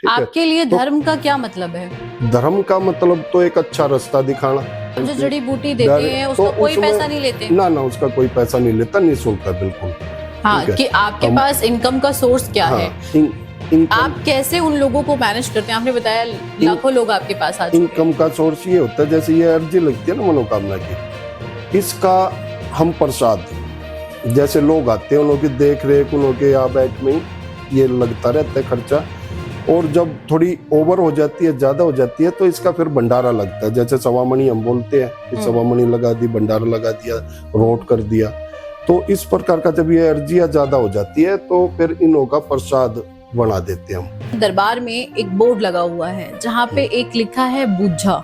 ठीक है। आपके लिए तो धर्म का क्या मतलब है? धर्म का मतलब तो एक अच्छा रास्ता दिखाना। जो जड़ी बूटी देते हैं उसका कोई पैसा नहीं लेते? ना, उसका कोई पैसा नहीं लेता, निःशुल्क है बिल्कुल। हाँ, कि आपके पास इनकम का सोर्स क्या है? आप कैसे उन लोगों को मैनेज करते हैं? आपने बताया लाखों लोग आपके पास आ चुके हैं। इनकम का सोर्स ये होता है, जैसे ये अर्जी लगती है ना मनोकामना की, इसका हम प्रसाद, जैसे लोग आते हैं उनकी देख रेख, उनके यहाँ बैठ में ये लगता रहता है खर्चा, और जब थोड़ी ओवर हो जाती है, ज्यादा हो जाती है, तो इसका फिर भंडारा लगता है। जैसे सवामणि हम बोलते हैं कि सवामणि लगा दी, भंडारा लगा दिया, रोट कर दिया। तो इस प्रकार का जब ये अर्जियां ज्यादा हो जाती है तो फिर इनों का प्रसाद बना देते हैं हम। दरबार में एक बोर्ड लगा हुआ है जहाँ पे एक लिखा है बुझा।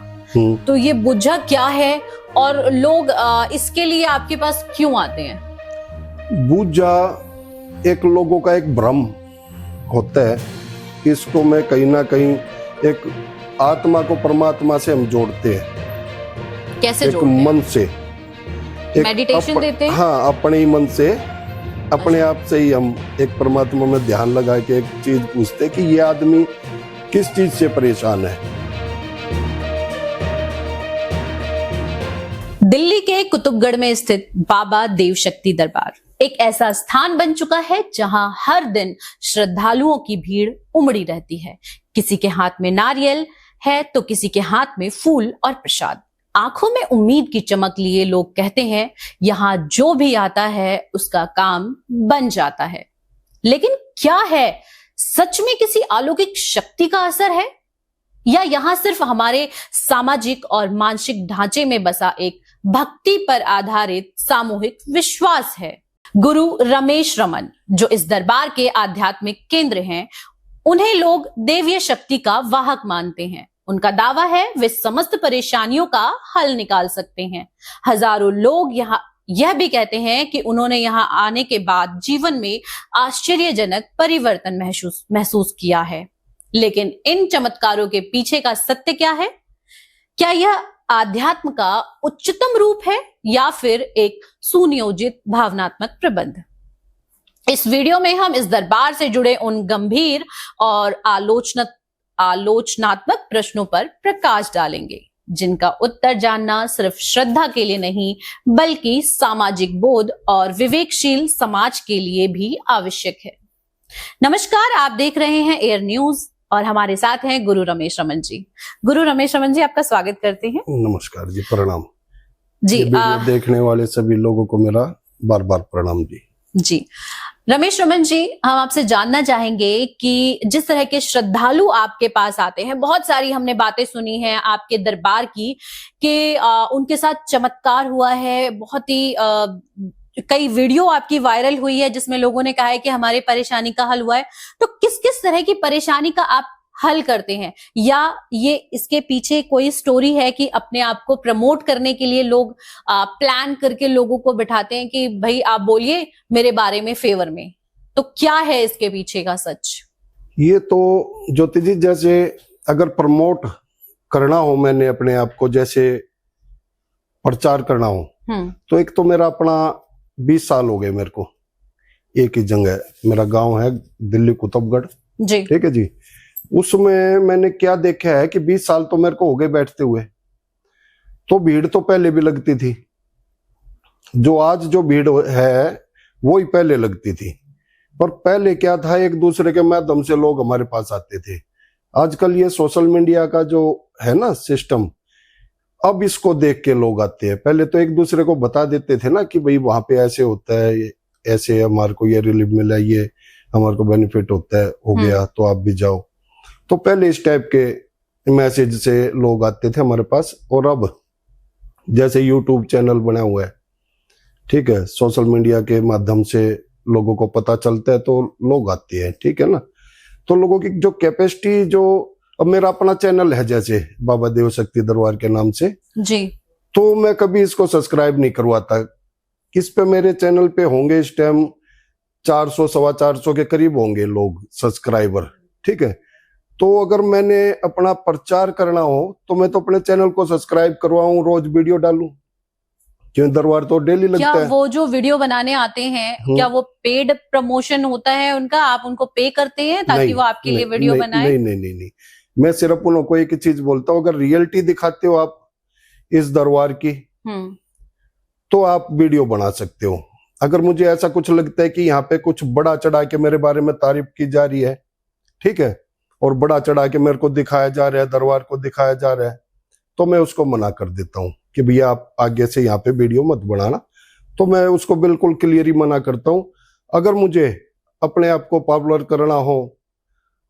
तो ये बुझा क्या है और लोग इसके लिए आपके पास क्यों आते हैं? बुझा एक लोगों का एक भ्रम होता है, इसको मैं कहीं ना कहीं एक आत्मा को परमात्मा से हम जोड़ते हैं। कैसे एक जोड़ते हैं? मन से मेडिटेशन देते हैं? हाँ, अपने ही मन से, अपने आप से ही हम एक परमात्मा में ध्यान लगा के एक चीज पूछते कि ये आदमी किस चीज से परेशान है। दिल्ली के कुतुबगढ़ में स्थित बाबा देव शक्ति दरबार एक ऐसा स्थान बन चुका है जहां हर दिन श्रद्धालुओं की भीड़ उमड़ी रहती है। किसी के हाथ में नारियल है तो किसी के हाथ में फूल और प्रसाद। आंखों में उम्मीद की चमक लिए लोग कहते हैं यहाँ जो भी आता है उसका काम बन जाता है। लेकिन क्या है, सच में किसी अलौकिक शक्ति का असर है या यहाँ सिर्फ हमारे सामाजिक और मानसिक ढांचे में बसा एक भक्ति पर आधारित सामूहिक विश्वास है? गुरु रमेश रमन, जो इस दरबार के आध्यात्मिक केंद्र हैं, उन्हें लोग देवीय शक्ति का वाहक मानते हैं। उनका दावा है वे समस्त परेशानियों का हल निकाल सकते हैं। हजारों लोग यहाँ यह भी कहते हैं कि उन्होंने यहाँ आने के बाद जीवन में आश्चर्यजनक परिवर्तन महसूस किया है। लेकिन इन चमत्कारों के पीछे का सत्य क्या है? क्या यह आध्यात्म का उच्चतम रूप है या फिर एक सुनियोजित भावनात्मक प्रबंध? इस वीडियो में हम इस दरबार से जुड़े उन गंभीर और आलोचनात्मक प्रश्नों पर प्रकाश डालेंगे जिनका उत्तर जानना सिर्फ श्रद्धा के लिए नहीं बल्कि सामाजिक बोध और विवेकशील समाज के लिए भी आवश्यक है। नमस्कार, आप देख रहे हैं एयर न्यूज और हमारे साथ हैं गुरु रमेश रमन जी। गुरु रमेश रमन जी, आपका स्वागत करते हैं। नमस्कार जी, प्रणाम जी। देखने वाले सभी लोगों को मेरा बार बार प्रणाम जी। जी रमेश रमन जी, हम आपसे जानना चाहेंगे कि जिस तरह के श्रद्धालु आपके पास आते हैं, बहुत सारी हमने बातें सुनी हैं आपके दरबार की कि उनके साथ चमत्कार हुआ है, बहुत ही कई वीडियो आपकी वायरल हुई है जिसमें लोगों ने कहा है कि हमारे परेशानी का हल हुआ है। तो किस किस तरह की परेशानी का आप हल करते हैं, या ये इसके पीछे कोई स्टोरी है कि अपने आप को प्रमोट करने के लिए लोग प्लान करके लोगों को बिठाते हैं कि भाई आप बोलिए मेरे बारे में फेवर में? तो क्या है इसके पीछे का सच? ये तो ज्योति जी, जैसे अगर प्रमोट करना हो, मैंने अपने आप को जैसे प्रचार करना हो, तो एक तो मेरा अपना 20 साल हो गए मेरे को एक ही जगह, मेरा गांव है दिल्ली कुतुबगढ़ जी, ठीक है जी। उसमें मैंने क्या देखा है कि 20 साल तो मेरे को हो गए बैठते हुए। तो भीड़ तो पहले भी लगती थी, जो आज जो भीड़ है वो ही पहले लगती थी। पर पहले क्या था, एक दूसरे के माध्यम से लोग हमारे पास आते थे। आजकल ये सोशल मीडिया का जो है ना सिस्टम, अब इसको देख के लोग आते हैं। पहले तो एक दूसरे को बता देते थे ना कि भाई वहां पे ऐसे होता है, ऐसे हमारे को ये रिलीफ मिला, ये हमारे को बेनिफिट होता है, हो गया तो आप भी जाओ। तो पहले इस टाइप के मैसेज से लोग आते थे हमारे पास। और अब जैसे यूट्यूब चैनल बना हुआ है, ठीक है, सोशल मीडिया के माध्यम से लोगों को पता चलता है तो लोग आते हैं, ठीक है ना। तो लोगों की जो कैपेसिटी, जो अब मेरा अपना चैनल है जैसे बाबा देव शक्ति दरबार के नाम से जी, तो मैं कभी इसको सब्सक्राइब नहीं करवाता। इस पे मेरे चैनल पे होंगे इस टाइम 400 सवा 400 के करीब होंगे लोग सब्सक्राइबर, ठीक है। तो अगर मैंने अपना प्रचार करना हो तो मैं तो अपने चैनल को सब्सक्राइब करवाऊं, रोज वीडियो डालूं, क्यों दरबार तो डेली क्या लगता है। वो जो वीडियो बनाने आते हैं, क्या वो पेड प्रमोशन होता है उनका, आप उनको पे करते हैं ताकि वो आपके लिए वीडियो बनाए? नहीं नहीं नहीं नहीं, मैं सिर्फ उनको एक ही चीज बोलता हूँ, अगर रियलिटी दिखाते हो आप इस दरबार की तो आप वीडियो बना सकते हो। अगर मुझे ऐसा कुछ लगता है कि यहाँ पे कुछ बड़ा चढ़ा के मेरे बारे में तारीफ की जा रही है, ठीक है, और बड़ा चढ़ा के मेरे को दिखाया जा रहा है, दरबार को दिखाया जा रहा है, तो मैं उसको मना कर देता हूँ कि भैया आप आगे से यहाँ पे वीडियो मत बनाना। तो मैं उसको बिल्कुल क्लियर ही मना करता हूँ। अगर मुझे अपने आप को पॉपुलर करना हो,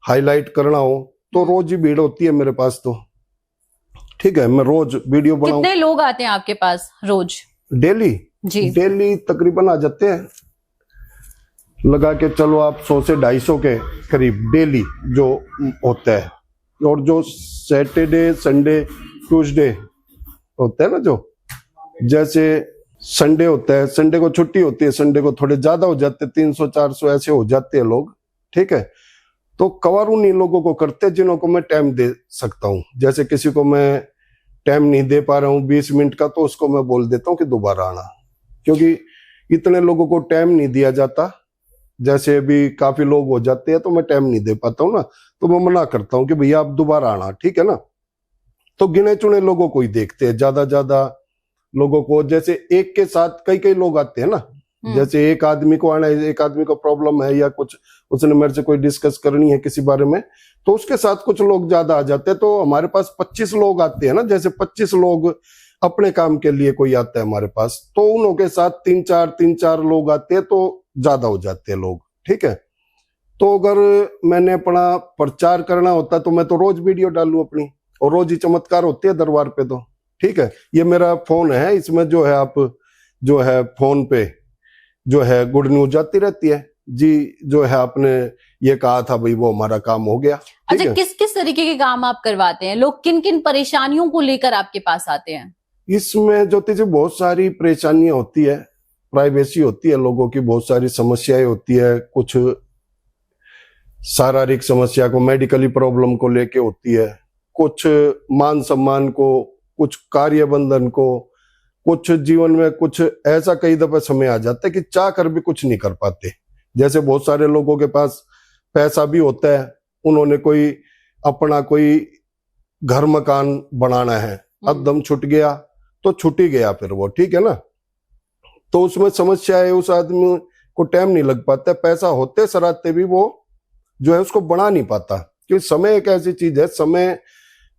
हाईलाइट करना हो, तो रोज ही भीड़ होती है मेरे पास, तो ठीक है, मैं रोज वीडियो बनाऊं। कितने लोग आते हैं आपके पास रोज? डेली जी, डेली तकरीबन आ जाते हैं, लगा के चलो आप 100 से 250 के करीब डेली जो होता है। और जो सैटरडे संडे ट्यूसडे होता है ना, जो जैसे संडे होता है, संडे को छुट्टी होती है, संडे को थोड़े ज्यादा हो जाते, 300-400 ऐसे हो जाते हैं लोग, ठीक है। तो कवर उन्हीं लोगों को करते हैं जिन्हों को मैं टाइम दे सकता हूँ। जैसे किसी को मैं टाइम नहीं दे पा रहा हूँ 20 मिनट का, तो उसको मैं बोल देता हूँ कि दोबारा आना, क्योंकि इतने लोगों को टाइम नहीं दिया जाता। जैसे अभी काफी लोग हो जाते हैं तो मैं टाइम नहीं दे पाता हूँ ना, तो मैं मना करता हूँ कि भैया आप दोबारा आना, ठीक है ना। तो गिने चुने लोगों को ही देखते हैं, ज्यादा लोगों को, जैसे एक के साथ कई लोग आते हैं ना, जैसे एक आदमी को आना है, एक आदमी को प्रॉब्लम है या कुछ उसने मेरे से कोई डिस्कस करनी है किसी बारे में, तो उसके साथ कुछ लोग ज्यादा आ जाते हैं। तो हमारे पास 25 लोग आते हैं ना, जैसे 25 लोग अपने काम के लिए कोई आता है हमारे पास, तो उनों के साथ 3-4 लोग आते हैं, तो ज्यादा हो जाते हैं लोग, ठीक है। तो अगर मैंने अपना प्रचार करना होता तो मैं तो रोज वीडियो डालूं अपनी, और रोज ही चमत्कार होते हैं दरबार पे, तो ठीक है। ये मेरा फोन है, इसमें जो है आप जो है फोन पे जो है गुड न्यूज आती रहती है जी। जो है आपने ये कहा था भाई, वो हमारा काम हो गया। अच्छा, किस किस तरीके के काम आप करवाते हैं? लोग किन किन परेशानियों को लेकर आपके पास आते हैं? इसमें ज्योति जी बहुत सारी परेशानियां होती है, प्राइवेसी होती है लोगों की, बहुत सारी समस्याएं होती है, कुछ शारीरिक समस्या को, मेडिकली प्रॉब्लम को लेके होती है, कुछ मान सम्मान को, कुछ कार्य बंधन को, कुछ जीवन में कुछ ऐसा कई दफे समय आ जाता है कि चाह कर भी कुछ नहीं कर पाते। जैसे बहुत सारे लोगों के पास पैसा भी होता है, उन्होंने कोई अपना कोई घर मकान बनाना है, एकदम छूट गया तो छूट ही गया फिर वो, ठीक है ना। तो उसमें समस्या है, उस आदमी को टाइम नहीं लग पाता, पैसा होते सराते भी वो जो है उसको बना नहीं पाता। क्योंकि समय एक ऐसी चीज है, समय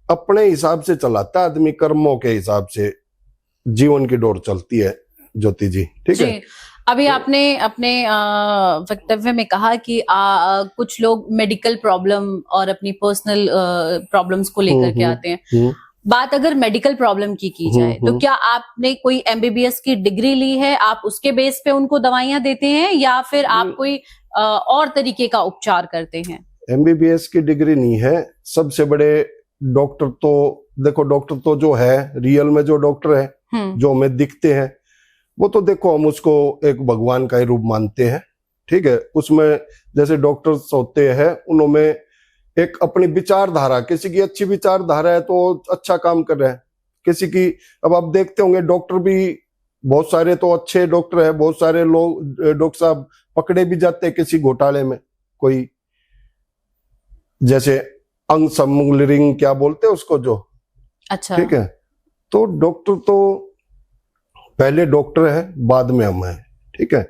अपने हिसाब से चलाता है आदमी, कर्मों के हिसाब से जीवन की डोर चलती है ज्योति जी, ठीक है। अभी आपने अपने वक्तव्य में कहा कि कुछ लोग मेडिकल प्रॉब्लम और अपनी पर्सनल प्रॉब्लम्स को लेकर के आते हैं। बात अगर मेडिकल प्रॉब्लम की जाए तो क्या आपने कोई MBBS की डिग्री ली है, आप उसके बेस पे उनको दवाइयां देते हैं, या फिर आप कोई और तरीके का उपचार करते हैं? MBBS की डिग्री नहीं है। सबसे बड़े डॉक्टर तो देखो, डॉक्टर तो जो है रियल में जो डॉक्टर है, जो हमें दिखते हैं, वो तो देखो हम उसको एक भगवान का ही रूप मानते हैं, ठीक है। उसमें जैसे डॉक्टर्स होते हैं, उनमें एक अपनी विचारधारा, किसी की अच्छी विचारधारा है तो अच्छा काम कर रहा है, किसी की, अब आप देखते होंगे डॉक्टर भी बहुत सारे तो अच्छे डॉक्टर है, बहुत सारे लोग डॉक्टर साहब पकड़े भी जाते हैं किसी घोटाले में, कोई जैसे अंग स्मगलिंग क्या बोलते हैं उसको, जो अच्छा, ठीक है। तो डॉक्टर तो पहले डॉक्टर है, बाद में हम हैं, ठीक है।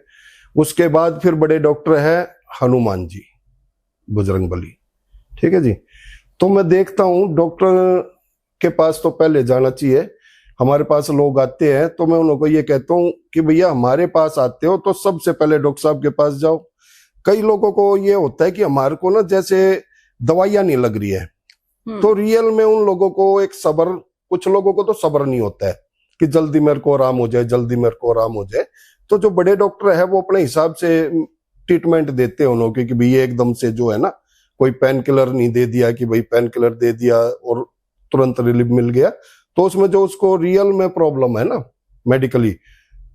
उसके बाद फिर बड़े डॉक्टर है हनुमान जी, बजरंगबली, ठीक है जी। तो मैं देखता हूं डॉक्टर के पास तो पहले जाना चाहिए। हमारे पास लोग आते हैं तो मैं उनको ये कहता हूं कि भैया हमारे पास आते हो तो सबसे पहले डॉक्टर साहब के पास जाओ। कई लोगों को ये होता है कि हमारे को ना जैसे दवाइयां नहीं लग रही है, तो रियल में उन लोगों को एक सब्र, कुछ लोगों को तो सब्र नहीं होता है कि जल्दी मेरे को आराम हो जाए, जल्दी मेरे को आराम हो जाए। तो जो बड़े डॉक्टर है वो अपने हिसाब से ट्रीटमेंट देते हैं उन्होंने, कि भाई एकदम से जो है ना, कोई पेन किलर नहीं दे दिया कि भाई पेन किलर दे दिया और तुरंत रिलीफ मिल गया। तो उसमें जो उसको रियल में प्रॉब्लम है ना मेडिकली,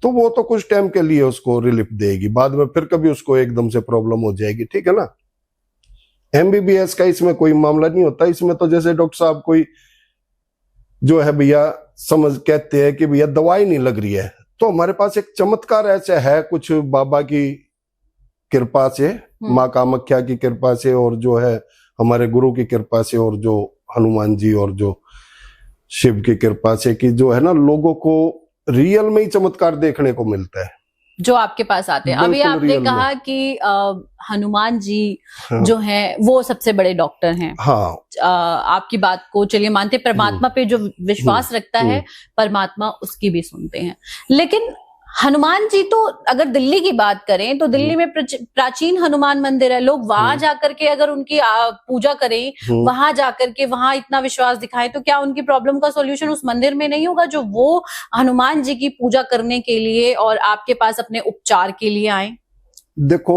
तो वो तो कुछ टाइम के लिए उसको रिलीफ देगी, बाद में फिर कभी उसको एकदम से प्रॉब्लम हो जाएगी, ठीक है ना। MBBS का इसमें कोई मामला नहीं होता। इसमें तो जैसे डॉक्टर साहब कोई जो है भैया समझ कहते हैं कि भैया दवाई नहीं लग रही है, तो हमारे पास एक चमत्कार ऐसा है कुछ बाबा की कृपा से, माँ कामाख्या की कृपा से, और जो है हमारे गुरु की कृपा से, और जो हनुमान जी और जो शिव की कृपा से, कि जो है ना लोगों को रियल में ही चमत्कार देखने को मिलता है जो आपके पास आते हैं। अभी बिल्कुल आपने रियल कहा कि हनुमान जी हाँ। जो हैं वो सबसे बड़े डॉक्टर हैं। हाँ आपकी बात को चलिए मानते, परमात्मा पे जो विश्वास रखता है परमात्मा उसकी भी सुनते हैं। लेकिन हनुमान जी तो, अगर दिल्ली की बात करें तो दिल्ली में प्राचीन हनुमान मंदिर है, लोग वहां जाकर के अगर उनकी पूजा करें, वहां जाकर के वहां इतना विश्वास दिखाएं, तो क्या उनकी प्रॉब्लम का सॉल्यूशन उस मंदिर में नहीं होगा जो वो हनुमान जी की पूजा करने के लिए और आपके पास अपने उपचार के लिए आए? देखो,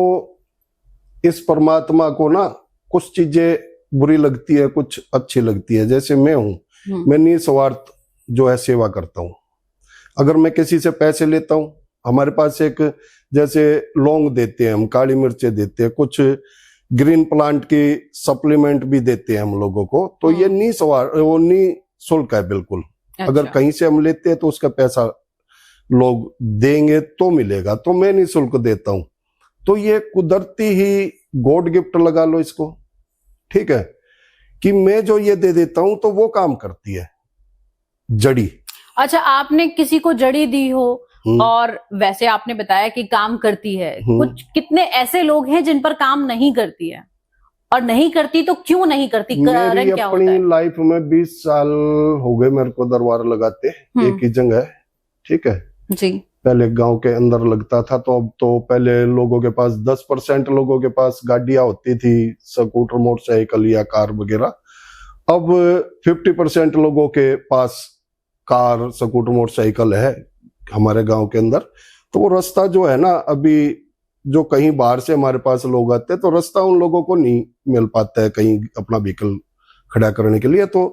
इस परमात्मा को ना कुछ चीजें बुरी लगती है, कुछ अच्छी लगती है। जैसे मैं हूं, मैं निस्वार्थ जो है सेवा करता हूं। अगर मैं किसी से पैसे लेता हूं, हमारे पास एक जैसे लौंग देते हैं हम, काली मिर्चें देते हैं, कुछ ग्रीन प्लांट की सप्लीमेंट भी देते हैं हम लोगों को, तो ये निःशुल्क है बिल्कुल। अच्छा। अगर कहीं से हम लेते हैं तो उसका पैसा लोग देंगे तो मिलेगा, तो मैं निःशुल्क देता हूं। तो ये कुदरती ही गॉड गिफ्ट लगा लो इसको, ठीक है, कि मैं जो ये दे देता हूं तो वो काम करती है जड़ी। अच्छा, आपने किसी को जड़ी दी हो और वैसे आपने बताया कि काम करती है, कुछ कितने ऐसे लोग हैं जिन पर काम नहीं करती है, और नहीं करती तो क्यों नहीं करती? मेरी अपनी लाइफ में 20 साल हो गए मेरे को दरबार लगाते, एक ही जगह, ठीक है जी। पहले गांव के अंदर लगता था, तो अब तो पहले लोगों के पास 10% लोगों के पास गाड़ियां होती थी, स्कूटर, मोटरसाइकिल या कार वगैरह। अब 50% लोगों के पास कार, स्कूटर, मोटरसाइकिल है हमारे गांव के अंदर। तो वो रास्ता जो है ना, अभी जो कहीं बाहर से हमारे पास लोग आते हैं तो रास्ता उन लोगों को नहीं मिल पाता है कहीं अपना व्हीकल खड़ा करने के लिए। तो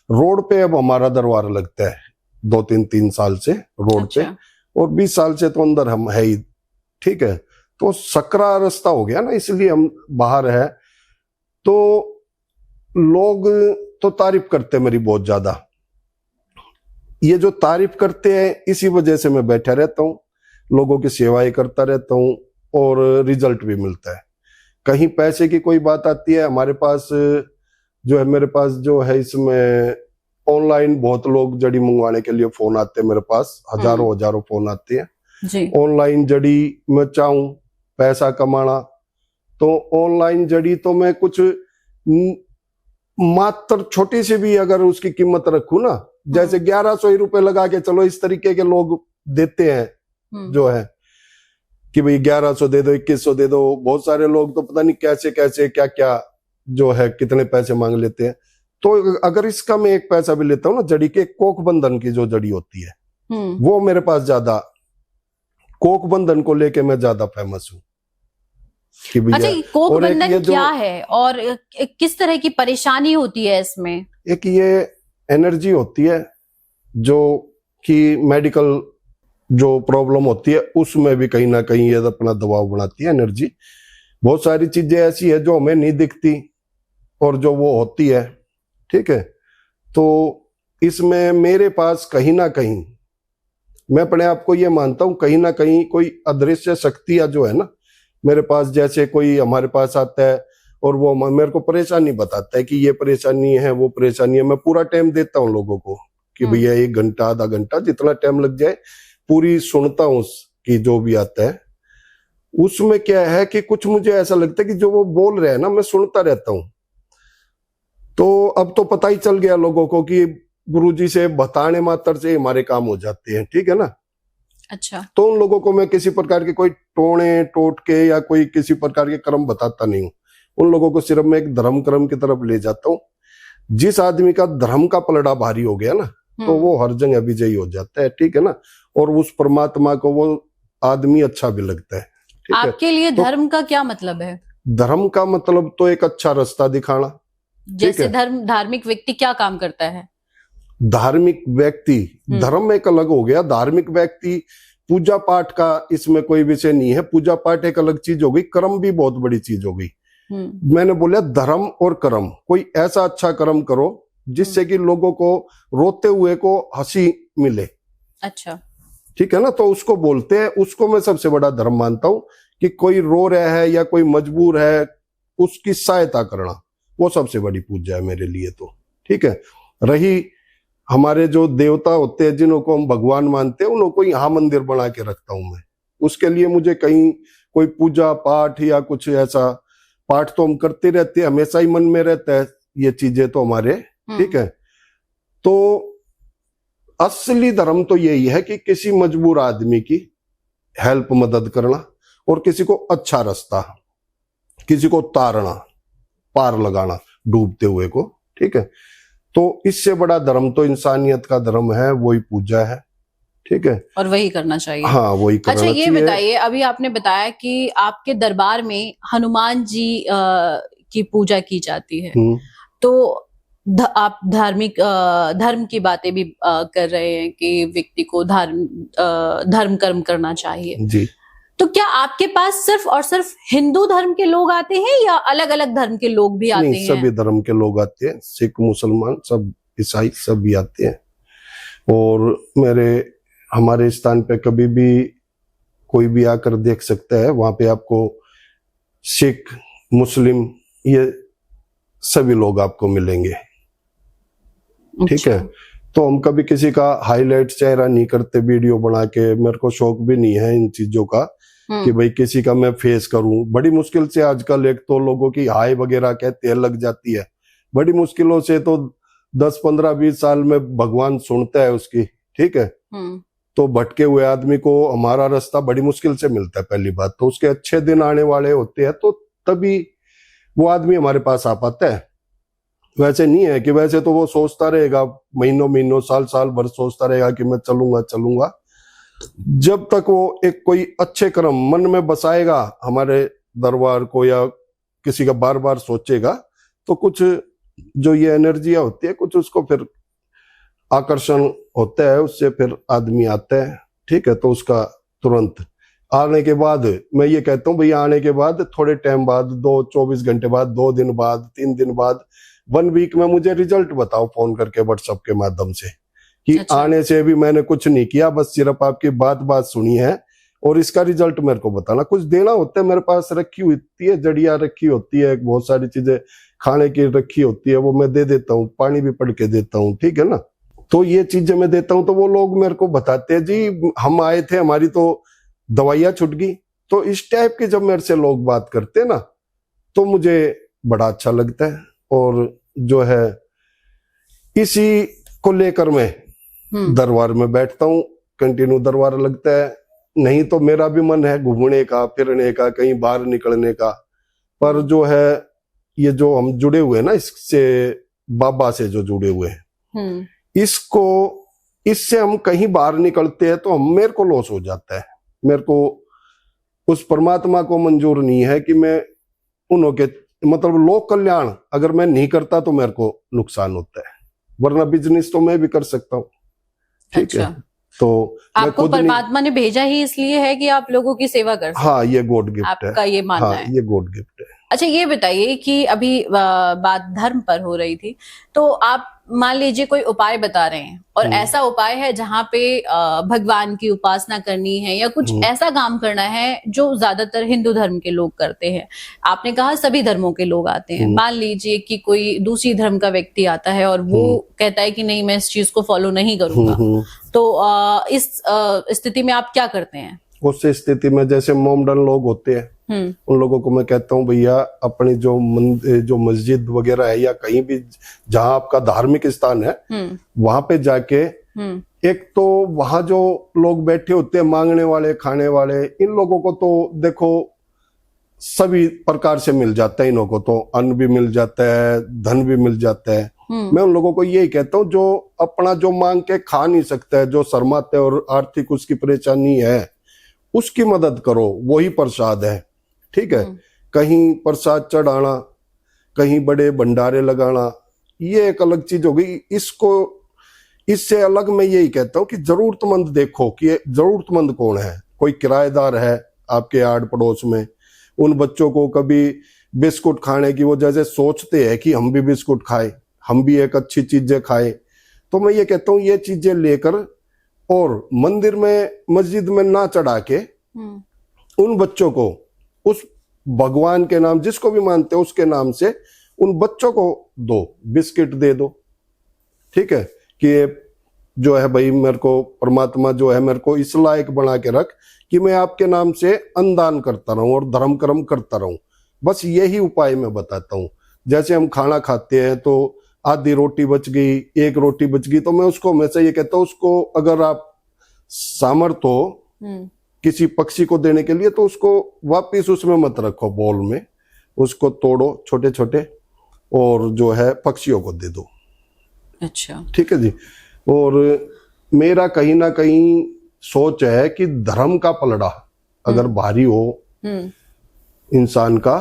रोड पे अब हमारा दरबार लगता है 2-3 साल से रोड अच्छा। पे, और 20 साल से तो अंदर हम है ही, ठीक है। तो सकरा रास्ता हो गया ना, इसलिए हम बाहर है। तो लोग तो तारीफ करते मेरी बहुत ज्यादा, ये जो तारीफ करते हैं इसी वजह से मैं बैठा रहता हूँ, लोगों की सेवाएं करता रहता हूँ, और रिजल्ट भी मिलता है। कहीं पैसे की कोई बात आती है, हमारे पास जो है, मेरे पास जो है इसमें ऑनलाइन बहुत लोग जड़ी मंगवाने के लिए फोन आते हैं मेरे पास, हजारों फोन आते हैं। ऑनलाइन जड़ी मैं चाहूं पैसा कमाना, तो ऑनलाइन जड़ी तो मैं कुछ मात्र छोटी सी भी अगर उसकी कीमत रखूं ना, जैसे 1100 रुपए लगा के चलो, इस तरीके के लोग देते हैं जो है कि भाई 1100 दे दो, 2100 दे दो। बहुत सारे लोग तो पता नहीं कैसे कैसे क्या क्या जो है कितने पैसे मांग लेते हैं। तो अगर इसका मैं एक पैसा भी लेता हूँ ना, जड़ी के कोक बंधन की जो जड़ी होती है, वो मेरे पास ज्यादा, कोक बंधन को लेके मैं ज्यादा फेमस हूँ। अच्छा, कोक बंधन क्या है और किस तरह की परेशानी होती है इसमें? एक ये एनर्जी होती है जो कि मेडिकल जो प्रॉब्लम होती है उसमें भी कहीं ना कहीं ये अपना दबाव बनाती है एनर्जी। बहुत सारी चीजें ऐसी है जो हमें नहीं दिखती और जो वो होती है, ठीक है। तो इसमें मेरे पास कहीं ना कहीं, मैं अपने आप को ये मानता हूं, कहीं ना कहीं कोई अदृश्य शक्तियां जो है ना मेरे पास, जैसे कोई हमारे पास आता है और वो मेरे को परेशानी बताता है कि ये परेशानी है, वो परेशानी है। मैं पूरा टाइम देता हूँ लोगों को कि भैया 1 घंटा, आधा घंटा, जितना टाइम लग जाए पूरी सुनता हूँ कि जो भी आता है। उसमें क्या है कि कुछ मुझे ऐसा लगता है कि जो वो बोल रहे हैं ना, मैं सुनता रहता हूँ। तो अब तो पता ही चल गया लोगों को कि गुरुजी से बताने मात्र से हमारे काम हो जाते हैं, ठीक है ना। अच्छा। तो उन लोगों को मैं किसी प्रकार के कोई टोने टोटके या कोई किसी प्रकार के कर्म बताता नहीं हूँ। उन लोगों को सिर्फ मैं एक धर्म कर्म की तरफ ले जाता हूँ। जिस आदमी का धर्म का पलड़ा भारी हो गया ना, तो वो हर जगह विजयी हो जाता है, ठीक है ना। और उस परमात्मा को वो आदमी अच्छा भी लगता है। आपके लिए धर्म का क्या मतलब है? धर्म का मतलब तो एक अच्छा रास्ता दिखाना। जैसे धार्मिक व्यक्ति क्या काम करता है? धार्मिक व्यक्ति, धर्म एक अलग हो गया, धार्मिक व्यक्ति पूजा पाठ का इसमें कोई विषय नहीं है। पूजा पाठ एक अलग चीज हो गई, कर्म भी बहुत बड़ी चीज हो गई। मैंने बोला धर्म और कर्म, कोई ऐसा अच्छा कर्म करो जिससे कि लोगों को रोते हुए को हंसी मिले। अच्छा, ठीक है ना, तो उसको बोलते हैं, उसको मैं सबसे बड़ा धर्म मानता हूं कि कोई रो रहा है या कोई मजबूर है उसकी सहायता करना, वो सबसे बड़ी पूजा है मेरे लिए तो। ठीक है, रही हमारे जो देवता होते हैं जिनको हम भगवान मानते हैं, उनको यहाँ मंदिर बना के रखता हूं मैं। उसके लिए मुझे कहीं कोई पूजा पाठ या कुछ ऐसा, पाठ तो हम करते रहते हैं, हमेशा ही मन में रहता है ये चीजें तो हमारे। ठीक है, तो असली धर्म तो यही है कि किसी मजबूर आदमी की हेल्प, मदद करना, और किसी को अच्छा रास्ता, किसी को तारना, पार लगाना डूबते हुए को। ठीक है, तो इससे बड़ा धर्म तो इंसानियत का धर्म है, वही पूजा है। ठीक है, और वही करना चाहिए। हाँ, वही करना चाहिए। अच्छा, ये बताइए, अभी आपने बताया कि आपके दरबार में हनुमान जी की पूजा की जाती है, तो आप धर्म की बातें भी कर रहे हैं कि व्यक्ति को धर्म कर्म करना चाहिए जी। तो क्या आपके पास सिर्फ और सिर्फ हिंदू धर्म के लोग आते हैं या अलग अलग धर्म के लोग भी आते हैं? नहीं, सभी धर्म के लोग आते हैं, सिख, मुसलमान, सब, ईसाई, सब भी आते हैं। और हमारे स्थान पे कभी भी कोई भी आकर देख सकता है, वहां पे आपको सिख, मुस्लिम, ये सभी लोग आपको मिलेंगे। ठीक है, तो हम कभी किसी का हाईलाइट चेहरा नहीं करते वीडियो बना के, मेरे को शौक भी नहीं है इन चीजों का कि भाई किसी का मैं फेस करूं। बड़ी मुश्किल से आजकल एक तो लोगों की हाय वगैरह कहते हैं लग जाती है, बड़ी मुश्किलों से तो 10, 15, 20 साल में भगवान सुनता है उसकी। ठीक है, तो भटके हुए आदमी को हमारा रास्ता बड़ी मुश्किल से मिलता है पहली बात तो। उसके अच्छे दिन आने वाले होते हैं तो तभी वो आदमी हमारे पास आ पाता है। वैसे नहीं है कि वैसे तो वो सोचता रहेगा महीनों महीनों, साल साल भर सोचता रहेगा कि मैं चलूंगा चलूंगा। जब तक वो एक कोई अच्छे कर्म मन में बसाएगा हमारे दरबार को, या किसी का बार बार सोचेगा, तो कुछ जो ये एनर्जियां होती है, कुछ उसको फिर आकर्षण होता है, उससे फिर आदमी आता है। ठीक है, तो उसका तुरंत आने के बाद मैं ये कहता हूँ भैया, आने के बाद थोड़े टाइम बाद, 24 घंटे बाद, 2 दिन बाद, 3 दिन बाद, 1 वीक में मुझे रिजल्ट बताओ फोन करके व्हाट्सएप के माध्यम से कि अच्छा। आने से भी मैंने कुछ नहीं किया, बस सिर्फ आपकी बात सुनी है और इसका रिजल्ट मेरे को बताना। कुछ देना होता है, मेरे पास रखी होती है, जड़िया रखी होती है, बहुत सारी चीजें खाने की रखी होती है, वो मैं दे देता हूँ, पानी भी पड़ के देता हूँ। ठीक है ना, तो ये चीजें मैं देता हूँ, तो वो लोग मेरे को बताते हैं जी हम आए थे, हमारी तो दवाइयां छूट गई। तो इस टाइप के जब मेरे से लोग बात करते हैं ना, तो मुझे बड़ा अच्छा लगता है। और जो है इसी को लेकर मैं दरबार में बैठता हूँ, कंटिन्यू दरबार लगता है। नहीं तो मेरा भी मन है घूमने का, फिरने का, कहीं बाहर निकलने का, पर जो है ये जो हम जुड़े हुए हैं ना, इससे बाबा से जो जुड़े हुए हैं, इससे हम कहीं बाहर निकलते हैं तो मेरे को लॉस हो जाता है। मेरे को उस परमात्मा को मंजूर नहीं है कि मैं उनके मतलब लोक कल्याण अगर मैं नहीं करता तो मेरे को नुकसान होता है, वरना बिजनेस तो मैं भी कर सकता हूँ। ठीक है, तो आपको परमात्मा ने भेजा ही इसलिए है कि आप लोगों की सेवा कर सकें। हाँ, ये गॉड गिफ्ट है, आपका ये मानना है? ये गॉड गिफ्ट है। अच्छा, ये बताइए कि अभी बात धर्म पर हो रही थी, तो आप मान लीजिए कोई उपाय बता रहे हैं और ऐसा उपाय है जहाँ पे भगवान की उपासना करनी है या कुछ ऐसा काम करना है जो ज्यादातर हिंदू धर्म के लोग करते हैं। आपने कहा सभी धर्मों के लोग आते हैं, मान लीजिए कि कोई दूसरी धर्म का व्यक्ति आता है और वो कहता है कि नहीं मैं इस चीज को फॉलो नहीं करूंगा, तो इस स्थिति में आप क्या करते हैं? उस स्थिति में जैसे मोमडन लोग होते हैं, उन लोगों को मैं कहता हूँ भैया अपनी जो मस्जिद वगैरह है या कहीं भी जहाँ आपका धार्मिक स्थान है, वहां पे जाके एक तो वहां जो लोग बैठे होते हैं मांगने वाले, खाने वाले, इन लोगों को तो देखो सभी प्रकार से मिल जाता है। इन लोगों को तो अन्न भी मिल जाता है, धन भी मिल जाता है। मैं उन लोगों को यही कहता हूँ जो अपना जो मांग के खा नहीं सकता है, जो शर्माते है और आर्थिक उसकी परेशानी है, उसकी मदद करो, वही प्रसाद है। ठीक है, कहीं प्रसाद चढ़ाना, कहीं बड़े भंडारे लगाना, ये एक अलग चीज हो गई। इससे अलग मैं यही कहता हूँ कि जरूरतमंद देखो कि जरूरतमंद कौन है। कोई किराएदार है आपके आड़ पड़ोस में, उन बच्चों को कभी बिस्कुट खाने की वो जैसे सोचते हैं कि हम भी बिस्कुट खाएं, हम भी एक अच्छी चीजें खाएं, तो मैं ये कहता हूँ ये चीजें लेकर और मंदिर में मस्जिद में ना चढ़ा के उन बच्चों को उस भगवान के नाम, जिसको भी मानते हो उसके नाम से उन बच्चों को दो, बिस्किट दे दो, ठीक है, कि ये जो है भाई मेरे को परमात्मा जो है मेरे को इस लायक बना के रख कि मैं आपके नाम से अन्नदान करता रहूं और धर्म कर्म करता रहूं। बस यही उपाय मैं बताता हूं। जैसे हम खाना खाते हैं तो आधी रोटी बच गई, एक रोटी बच गई, तो मैं उसको हमेशा ये कहता हूं, उसको अगर आप सामर्थ हो किसी पक्षी को देने के लिए तो उसको वापिस उसमें मत रखो बॉल में, उसको तोड़ो छोटे छोटे और जो है पक्षियों को दे दो। अच्छा, ठीक है जी। और मेरा कहीं ना कहीं सोच है कि धर्म का पलड़ा अगर भारी हो इंसान का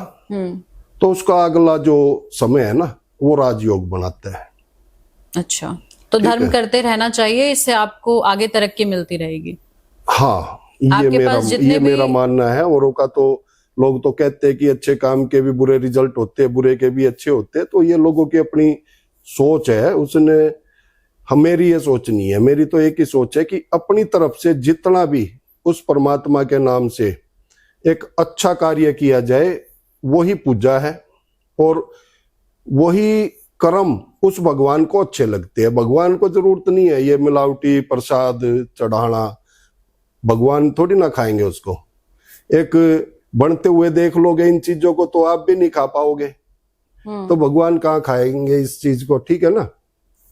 तो उसका अगला जो समय है ना वो राजयोग बनाता है। अच्छा, तो धर्म करते रहना चाहिए, इससे आपको आगे तरक्की मिलती रहेगी। हाँ, ये मेरा मानना है। औरों का तो लोग तो कहते हैं कि अच्छे काम के भी बुरे रिजल्ट होते हैं, बुरे के भी अच्छे होते हैं, तो ये लोगों की अपनी सोच है। उसने मेरी ये सोच नहीं है, मेरी तो एक ही सोच है कि अपनी तरफ से जितना भी उस परमात्मा के नाम से एक अच्छा कार्य किया जाए वही पूजा है और वही कर्म उस भगवान को अच्छे लगते हैं। भगवान को जरूरत नहीं है ये मिलावटी प्रसाद चढ़ाना, भगवान थोड़ी ना खाएंगे उसको। एक बनते हुए देख लोगे इन चीजों को तो आप भी नहीं खा पाओगे, तो भगवान कहाँ खाएंगे इस चीज को, ठीक है ना।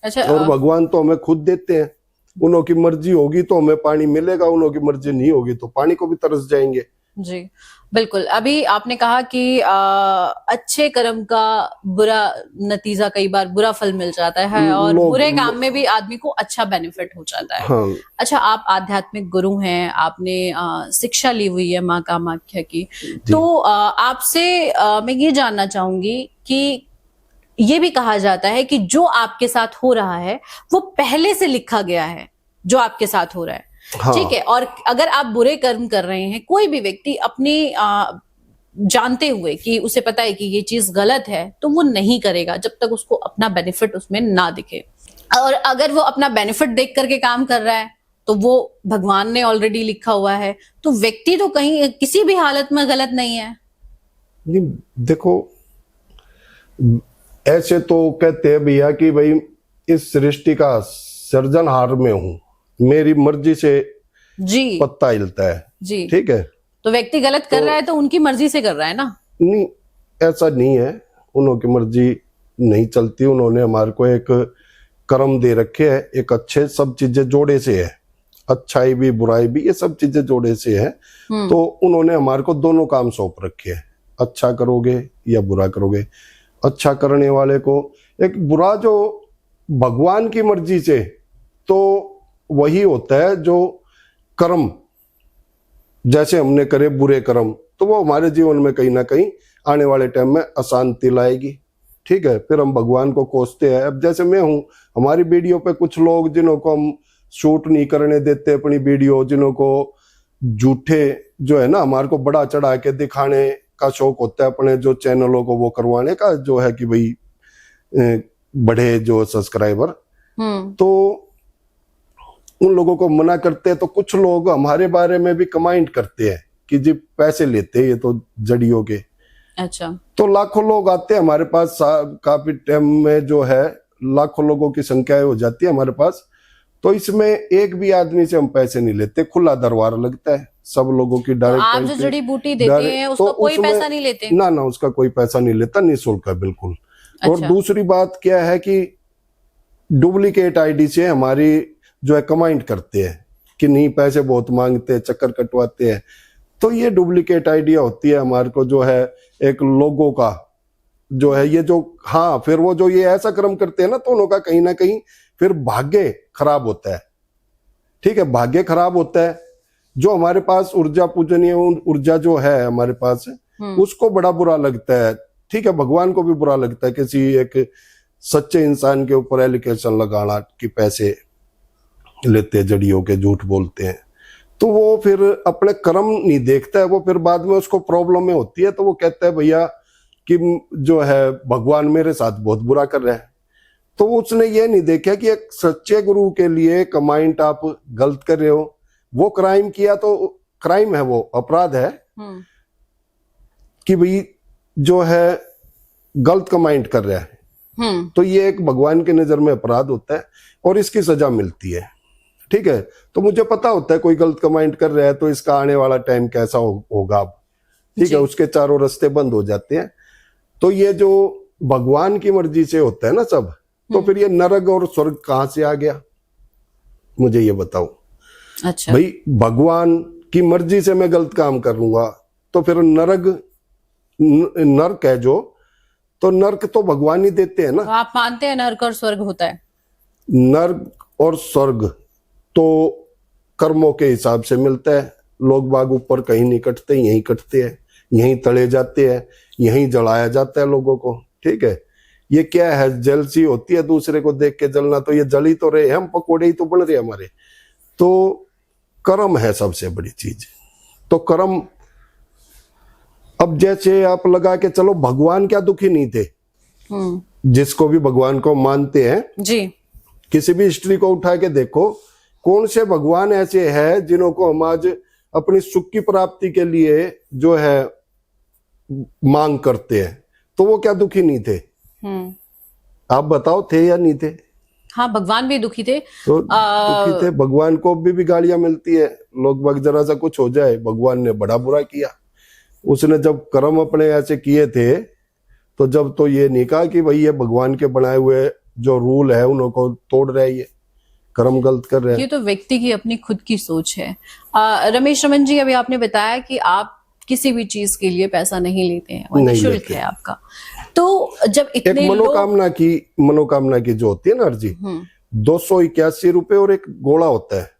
अच्छा, और भगवान तो हमें खुद देते हैं, उन्हों की मर्जी होगी तो हमें पानी मिलेगा, उन्हों की मर्जी नहीं होगी तो पानी को भी तरस जाएंगे। जी बिल्कुल। अभी आपने कहा कि अच्छे कर्म का बुरा नतीजा, कई बार बुरा फल मिल जाता है और बुरे काम में भी आदमी को अच्छा बेनिफिट हो जाता है। हाँ। अच्छा, आप आध्यात्मिक गुरु हैं, आपने शिक्षा ली हुई है माँ कामाख्या की, तो आपसे मैं ये जानना चाहूंगी कि ये भी कहा जाता है कि जो आपके साथ हो रहा है वो पहले से लिखा गया है, जो आपके साथ हो रहा है। हाँ। ठीक है, और अगर आप बुरे कर्म कर रहे हैं, कोई भी व्यक्ति अपने जानते हुए कि उसे पता है कि ये चीज गलत है, तो वो नहीं करेगा जब तक उसको अपना बेनिफिट उसमें ना दिखे। और अगर वो अपना बेनिफिट देख करके काम कर रहा है तो वो भगवान ने ऑलरेडी लिखा हुआ है, तो व्यक्ति तो कहीं किसी भी हालत में गलत नहीं है। देखो, ऐसे तो कहते हैं भैया कि भाई इस सृष्टि का सृजनहार में हूं, मेरी मर्जी से जी पत्ता हिलता है जी, ठीक है। तो व्यक्ति गलत कर रहा है तो उनकी मर्जी से कर रहा है ना। नहीं, ऐसा नहीं है, उन्हों की मर्जी नहीं चलती। उन्होंने हमारे को एक कर्म दे रखे है, एक अच्छे, सब चीजें जोड़े से है, अच्छाई भी बुराई भी, ये सब चीजें जोड़े से है। तो उन्होंने हमारे को दोनों काम सौंप रखे है, अच्छा करोगे या बुरा करोगे। अच्छा करने वाले को एक, बुरा जो भगवान की मर्जी से, तो वही होता है जो कर्म जैसे हमने करे बुरे कर्म, तो वो हमारे जीवन में कहीं ना कहीं आने वाले टाइम में अशांति लाएगी। ठीक है, फिर हम भगवान को कोसते हैं। अब जैसे मैं हूं, हमारी वीडियो पे कुछ लोग जिन्हों को हम शूट नहीं करने देते अपनी वीडियो, जिन्हों को झूठे जो है ना हमारे को बड़ा चढ़ा के दिखाने का शौक होता है, अपने जो चैनलों को वो करवाने का, जो है कि भाई बढ़े जो सब्सक्राइबर, तो उन लोगों को मना करते हैं। तो कुछ लोग हमारे बारे में भी कमेंट करते हैं कि जी पैसे लेते हैं ये तो जड़ियों के। अच्छा, तो लाखों लोग आते हैं हमारे पास, काफी टाइम में जो है लाखों लोगों की संख्या हो जाती है हमारे पास। तो इसमें एक भी आदमी से हम पैसे नहीं लेते, खुला दरबार लगता है सब लोगों की। डायरेक्ट आप जो जड़ी बूटी देते हैं उसका कोई पैसा नहीं लेते? ना, उसका कोई पैसा नहीं लेता, निःशुल्क है बिल्कुल। अच्छा। और दूसरी बात क्या है कि डुप्लीकेट आईडी से हमारी जो है कमेंट करते हैं कि नहीं पैसे बहुत मांगते हैं, चक्कर कटवाते हैं। तो ये डुप्लीकेट आइडिया होती है हमारे को, जो है एक लोगों का जो है ये जो, हाँ, फिर वो जो ये ऐसा कर्म करते हैं ना, तो उनका कहीं ना कहीं फिर भाग्य खराब होता है। ठीक है, भाग्य खराब होता है। जो हमारे पास ऊर्जा पूजनीय ऊर्जा जो है हमारे पास, उसको बड़ा बुरा लगता है। ठीक है, भगवान को भी बुरा लगता है किसी एक सच्चे इंसान के ऊपर एलिगेशन लगाना कि पैसे लेते हैं, जड़ियों के, झूठ बोलते हैं। तो वो फिर अपने कर्म नहीं देखता है, वो फिर बाद में उसको प्रॉब्लम में होती है, तो वो कहता है भैया कि जो है भगवान मेरे साथ बहुत बुरा कर रहा है। तो उसने ये नहीं देखा कि एक सच्चे गुरु के लिए कमांड आप गलत कर रहे हो, वो क्राइम किया तो क्राइम है, वो अपराध है कि भाई जो है गलत कमांड कर रहा है, तो ये एक भगवान की नजर में अपराध होता है और इसकी सजा मिलती है। ठीक है, तो मुझे पता होता है कोई गलत कमांड कर रहा है तो इसका आने वाला टाइम कैसा होगा अब। ठीक है, उसके चारों रास्ते बंद हो जाते हैं। तो ये जो भगवान की मर्जी से होता है ना सब, तो फिर ये नरक और स्वर्ग कहां से आ गया, मुझे ये बताओ। अच्छा भाई भगवान की मर्जी से मैं गलत काम करूंगा तो फिर नरक है जो, तो नरक तो भगवान ही देते हैं ना। तो आप मानते हैं नरक और स्वर्ग होता है? नरक और स्वर्ग तो कर्मों के हिसाब से मिलता है। लोग बाग ऊपर कहीं नहीं कटते, यहीं कटते हैं, यहीं तले जाते हैं, यहीं जलाया जाता है लोगों को। ठीक है, ये क्या है, जलसी होती है दूसरे को देख के जलना, तो ये जल ही तो रहे, हम पकोड़े ही तो बन रहे हमारे। तो कर्म है सबसे बड़ी चीज। तो कर्म, अब जैसे आप लगा के चलो भगवान क्या दुखी नहीं थे, जिसको भी भगवान को मानते हैं जी, किसी भी हिस्ट्री को उठा के देखो, कौन से भगवान ऐसे हैं जिनको हम आज अपनी सुख की प्राप्ति के लिए जो है मांग करते हैं, तो वो क्या दुखी नहीं थे? आप बताओ, थे या नहीं थे? हाँ, भगवान भी दुखी थे। तो दुखी थे। भगवान को भी गालियां मिलती है, लोग बाग जरा सा कुछ हो जाए भगवान ने बड़ा बुरा किया। उसने जब कर्म अपने ऐसे किए थे तो जब तो ये नहीं कहा कि भाई ये भगवान के बनाए हुए जो रूल है उनको तोड़ रहे हैं, ये कर्म गलत कर रहे हैं। ये तो व्यक्ति की अपनी खुद की सोच है। रमेश रमन जी, अभी आपने बताया कि आप किसी भी चीज के लिए पैसा नहीं लेते हैं, वो शुल्क है आपका। तो जब इतने एक मनोकामना की जो होती है ना अर्जी, 281 रुपए और एक गोला होता है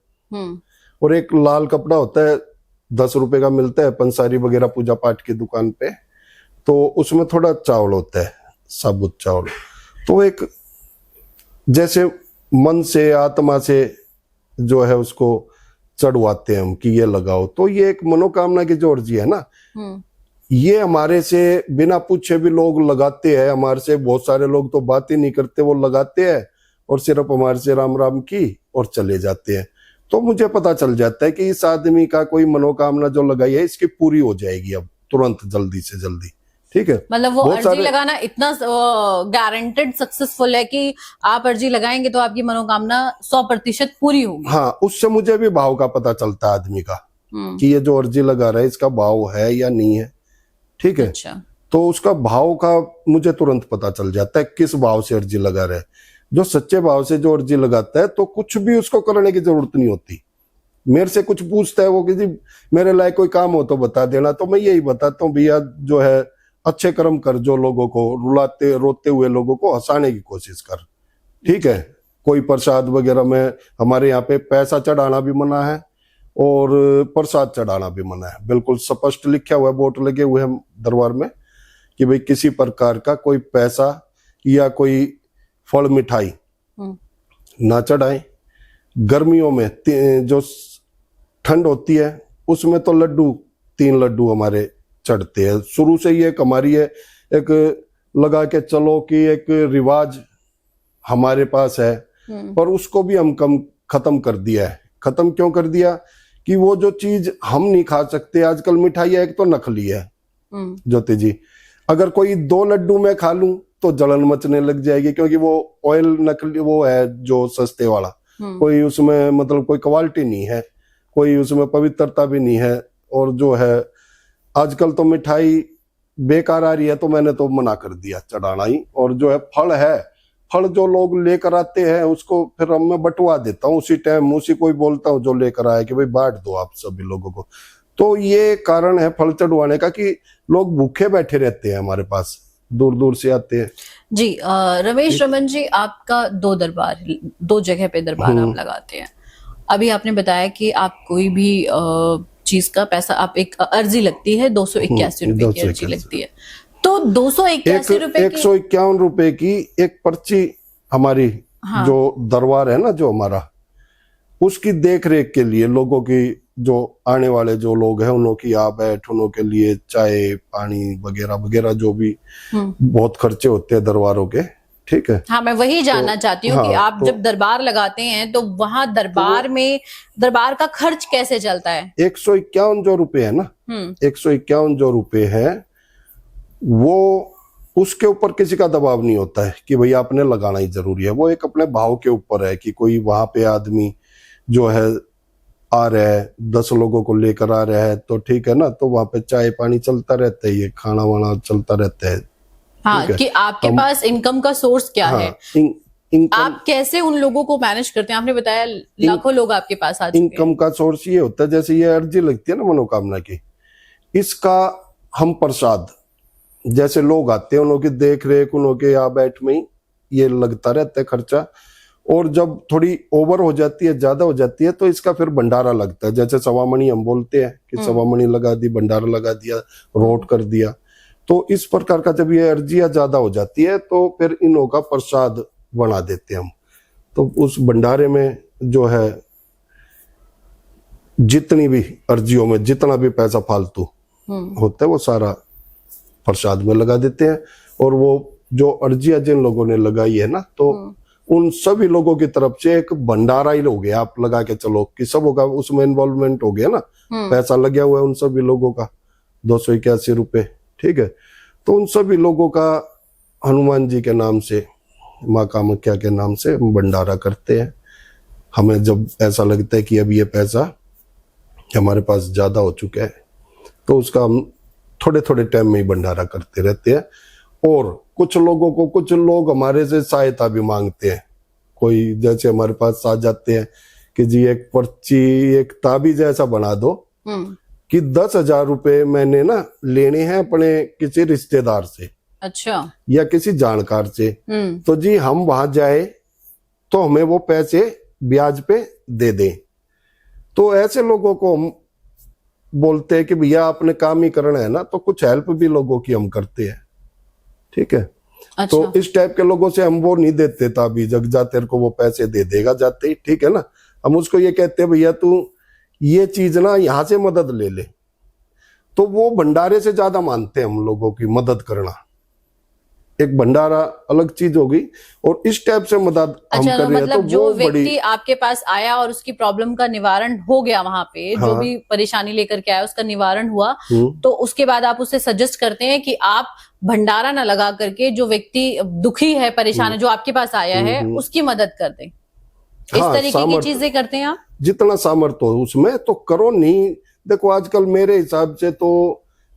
और एक लाल कपड़ा होता है, 10 रुपए का मिलता है पंसारी वगैरह पूजा पाठ की दुकान पे। तो उसमें थोड़ा चावल होता है, साबुत चावल। तो एक जैसे मन से आत्मा से जो है उसको चढ़वाते हैं हम कि ये लगाओ, तो ये एक मनोकामना की जो अर्जी है ना, ये हमारे से बिना पूछे भी लोग लगाते हैं। हमारे से बहुत सारे लोग तो बात ही नहीं करते, वो लगाते हैं और सिर्फ हमारे से राम राम की और चले जाते हैं। तो मुझे पता चल जाता है कि इस आदमी का कोई मनोकामना जो लगाई है इसकी पूरी हो जाएगी अब तुरंत, जल्दी से जल्दी। ठीक है, मतलब वो अर्जी लगाना इतना गारंटेड सक्सेसफुल है कि आप अर्जी लगाएंगे तो आपकी मनोकामना 100% पूरी होगी। हाँ, उससे मुझे भी भाव का पता चलता है आदमी का कि ये जो अर्जी लगा रहा है इसका भाव है या नहीं है। ठीक है, अच्छा। तो उसका भाव का मुझे तुरंत पता चल जाता है किस भाव से अर्जी लगा रहा है। जो सच्चे भाव से जो अर्जी लगाता है तो कुछ भी उसको करने की जरूरत नहीं होती। मेरे से कुछ पूछता है वो कि जी मेरे लायक कोई काम हो तो बता देना, तो मैं यही बताता हूँ भैया जो है अच्छे कर्म कर, जो लोगों को रुलाते रोते हुए लोगों को हंसाने की कोशिश कर। ठीक है, कोई प्रसाद वगैरह में हमारे यहाँ पे पैसा चढ़ाना भी मना है और प्रसाद चढ़ाना भी मना है। बिल्कुल स्पष्ट लिखा हुआ है, बोर्ड लगे हुए हैं दरबार में कि भाई किसी प्रकार का कोई पैसा या कोई फल मिठाई ना चढ़ाएं। गर्मियों में जो ठंड होती है उसमें तो 3 लड्डू हमारे चढ़ते हैं। शुरू से ये एक हमारी है, एक लगा के चलो कि एक रिवाज हमारे पास है, पर उसको भी हम खत्म कर दिया है। खत्म क्यों कर दिया कि वो जो चीज हम नहीं खा सकते, आजकल मिठाई एक तो नकली है ज्योति जी, अगर कोई 2 लड्डू मैं खा लूं तो जलन मचने लग जाएगी, क्योंकि वो ऑयल नकली वो है जो सस्ते वाला, कोई उसमें मतलब कोई क्वालिटी नहीं है, कोई उसमें पवित्रता भी नहीं है। और जो है आजकल तो मिठाई बेकार आ रही है, तो मैंने तो मना कर दिया चढ़ाना ही। और जो है फल जो लोग लेकर आते हैं उसको फिर मैं बंटवा देता हूँ उसी टाइम, उसी को ही बोलता हूँ जो लेकर आए कि भाई बांट दो आप सभी लोगों को। तो ये कारण है फल चढ़वाने का कि लोग भूखे बैठे रहते हैं, हमारे पास दूर दूर से आते हैं। जी, रमेश रमन जी, आपका 2 जगह पे दरबार आप लगाते हैं। अभी आपने बताया कि आप कोई भी चीज का पैसा, आप एक अर्जी लगती है 281 रुपए की अर्जी लगती है, तो 281 रुपए 151 रुपए की एक पर्ची हमारी, हाँ, जो दरबार है ना जो हमारा, उसकी देख रेख के लिए लोगों की, जो आने वाले जो लोग हैं उन्हों की आ बैठ, उन्हों के लिए चाय पानी वगैरह वगैरह जो भी बहुत खर्चे होते हैं दरबारों के, ठीक है। हाँ, मैं वही जानना चाहती हूँ कि आप जब दरबार लगाते हैं तो वहां दरबार में दरबार का खर्च कैसे चलता है? 151 जो रुपए है ना, 151 जो रुपए है वो उसके ऊपर किसी का दबाव नहीं होता है कि भैया आपने लगाना ही जरूरी है। वो एक अपने भाव के ऊपर है कि कोई वहां पे आदमी जो है आ रहा है, 10 लोगों को लेकर आ रहा है तो ठीक है ना, तो वहां पे चाय पानी चलता रहता है, ये खाना वाना चलता रहता है। हाँ, कि आपके पास इनकम का सोर्स क्या है? आप कैसे उन लोगों को मैनेज करते हैं? आपने बताया लाखों लोग आपके पास आ चुके हैं। इनकम का सोर्स ये होता है, जैसे ये अर्जी लगती है ना मनोकामना की, इसका हम प्रसाद, जैसे लोग आते हैं उनकी देख रेख, उनके यहाँ बैठ में ही ये लगता रहता है खर्चा। और जब थोड़ी ओवर हो जाती है, ज्यादा हो जाती है, तो इसका फिर भंडारा लगता है। जैसे सवामणि हम बोलते हैं कि सवामणि लगा दी, भंडारा लगा दिया, रोट कर दिया। तो इस प्रकार का जब ये अर्जियां ज्यादा हो जाती है तो फिर इनों का प्रसाद बना देते हैं हम। तो उस भंडारे में जो है जितनी भी अर्जियों में जितना भी पैसा फालतू होता है वो सारा प्रसाद में लगा देते हैं। और वो जो अर्जियां जिन लोगों ने लगाई है ना, तो उन सभी लोगों की तरफ से एक भंडारा ही हो गया, आप लगा के चलो कि सबों का उसमें इन्वॉल्वमेंट हो गया ना, पैसा लगा हुआ है उन सभी लोगों का 281 रुपए, ठीक है। तो उन सभी लोगों का हनुमान जी के नाम से, माँ कामाख्या के नाम से हम भंडारा करते हैं। हमें जब ऐसा लगता है कि अब ये पैसा हमारे पास ज्यादा हो चुका है तो उसका हम थोड़े थोड़े टाइम में ही भंडारा करते रहते हैं। और कुछ लोगों को, कुछ लोग हमारे से सहायता भी मांगते हैं। कोई जैसे हमारे पास आ जाते हैं कि जी एक पर्ची, एक ताबीज ऐसा बना दो कि 10,000 रुपए मैंने ना लेने हैं अपने किसी रिश्तेदार से, अच्छा, या किसी जानकार से, तो जी हम वहां जाए तो हमें वो पैसे ब्याज पे दे दें। तो ऐसे लोगों को हम बोलते हैं कि भैया आपने काम ही करना है ना, तो कुछ हेल्प भी लोगों की हम करते हैं, ठीक है। अच्छा। तो इस टाइप के लोगों से हम वो नहीं देते ताबीज, जग जा तेरे को वो पैसे दे देगा जाते ही, ठीक है ना। हम उसको ये कहते हैं भैया तू ये चीज ना यहाँ से मदद ले ले। तो वो भंडारे से ज्यादा मानते हैं हम लोगों की मदद करना। एक भंडारा अलग चीज होगी और इस टाइप से मदद हम कर रहे हैं। तो जो व्यक्ति आपके पास आया और उसकी प्रॉब्लम का निवारण हो गया, वहां पे जो भी परेशानी लेकर के आया उसका निवारण हुआ, तो उसके बाद आप उसे सजेस्ट करते हैं कि आप भंडारा न लगा करके जो व्यक्ति दुखी है, परेशान है, जो आपके पास आया है, उसकी मदद कर दें। इस तरीके की चीजें करते हैं आप? जितना सामर्थ्य हो उसमें तो करो। नहीं देखो आजकल मेरे हिसाब से तो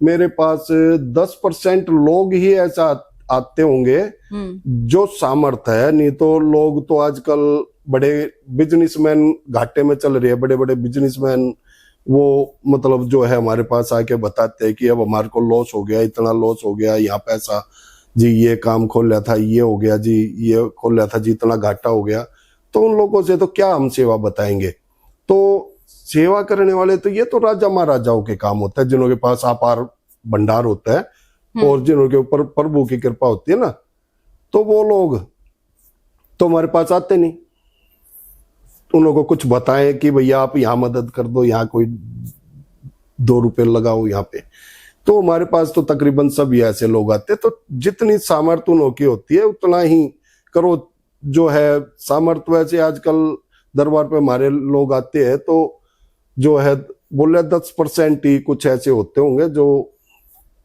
मेरे पास 10% लोग ही ऐसा आते होंगे जो सामर्थ्य है। नहीं तो लोग तो आजकल बड़े बिजनेसमैन घाटे में चल रहे हैं, बड़े बड़े बिजनेसमैन वो मतलब जो है हमारे पास आके बताते हैं कि अब हमारे को लॉस हो गया, इतना लॉस हो गया, यहाँ पैसा जी, ये काम खोल लिया था, ये हो गया जी, ये खोल लिया था जी, इतना घाटा हो गया। तो उन लोगों से तो क्या हम सेवा बताएंगे। तो सेवा करने वाले तो ये तो राजा महाराजाओं के काम होता है, जिन्हों के पास अपार भंडार होता है और जिन्हों के ऊपर प्रभु की कृपा होती है ना, तो वो लोग तो हमारे पास आते नहीं। उन लोगों को कुछ बताएं कि भैया आप यहाँ मदद कर दो, यहाँ कोई 2 रुपए लगाओ यहाँ पे, तो हमारे पास तो तकरीबन सभी ऐसे लोग आते हैं। तो जितनी सामर्थ्य उन की होती है उतना ही करो। जो है सामर्थ्य वैसे आजकल दरबार पे हमारे लोग आते हैं तो जो है बोले 10% ही कुछ ऐसे होते होंगे जो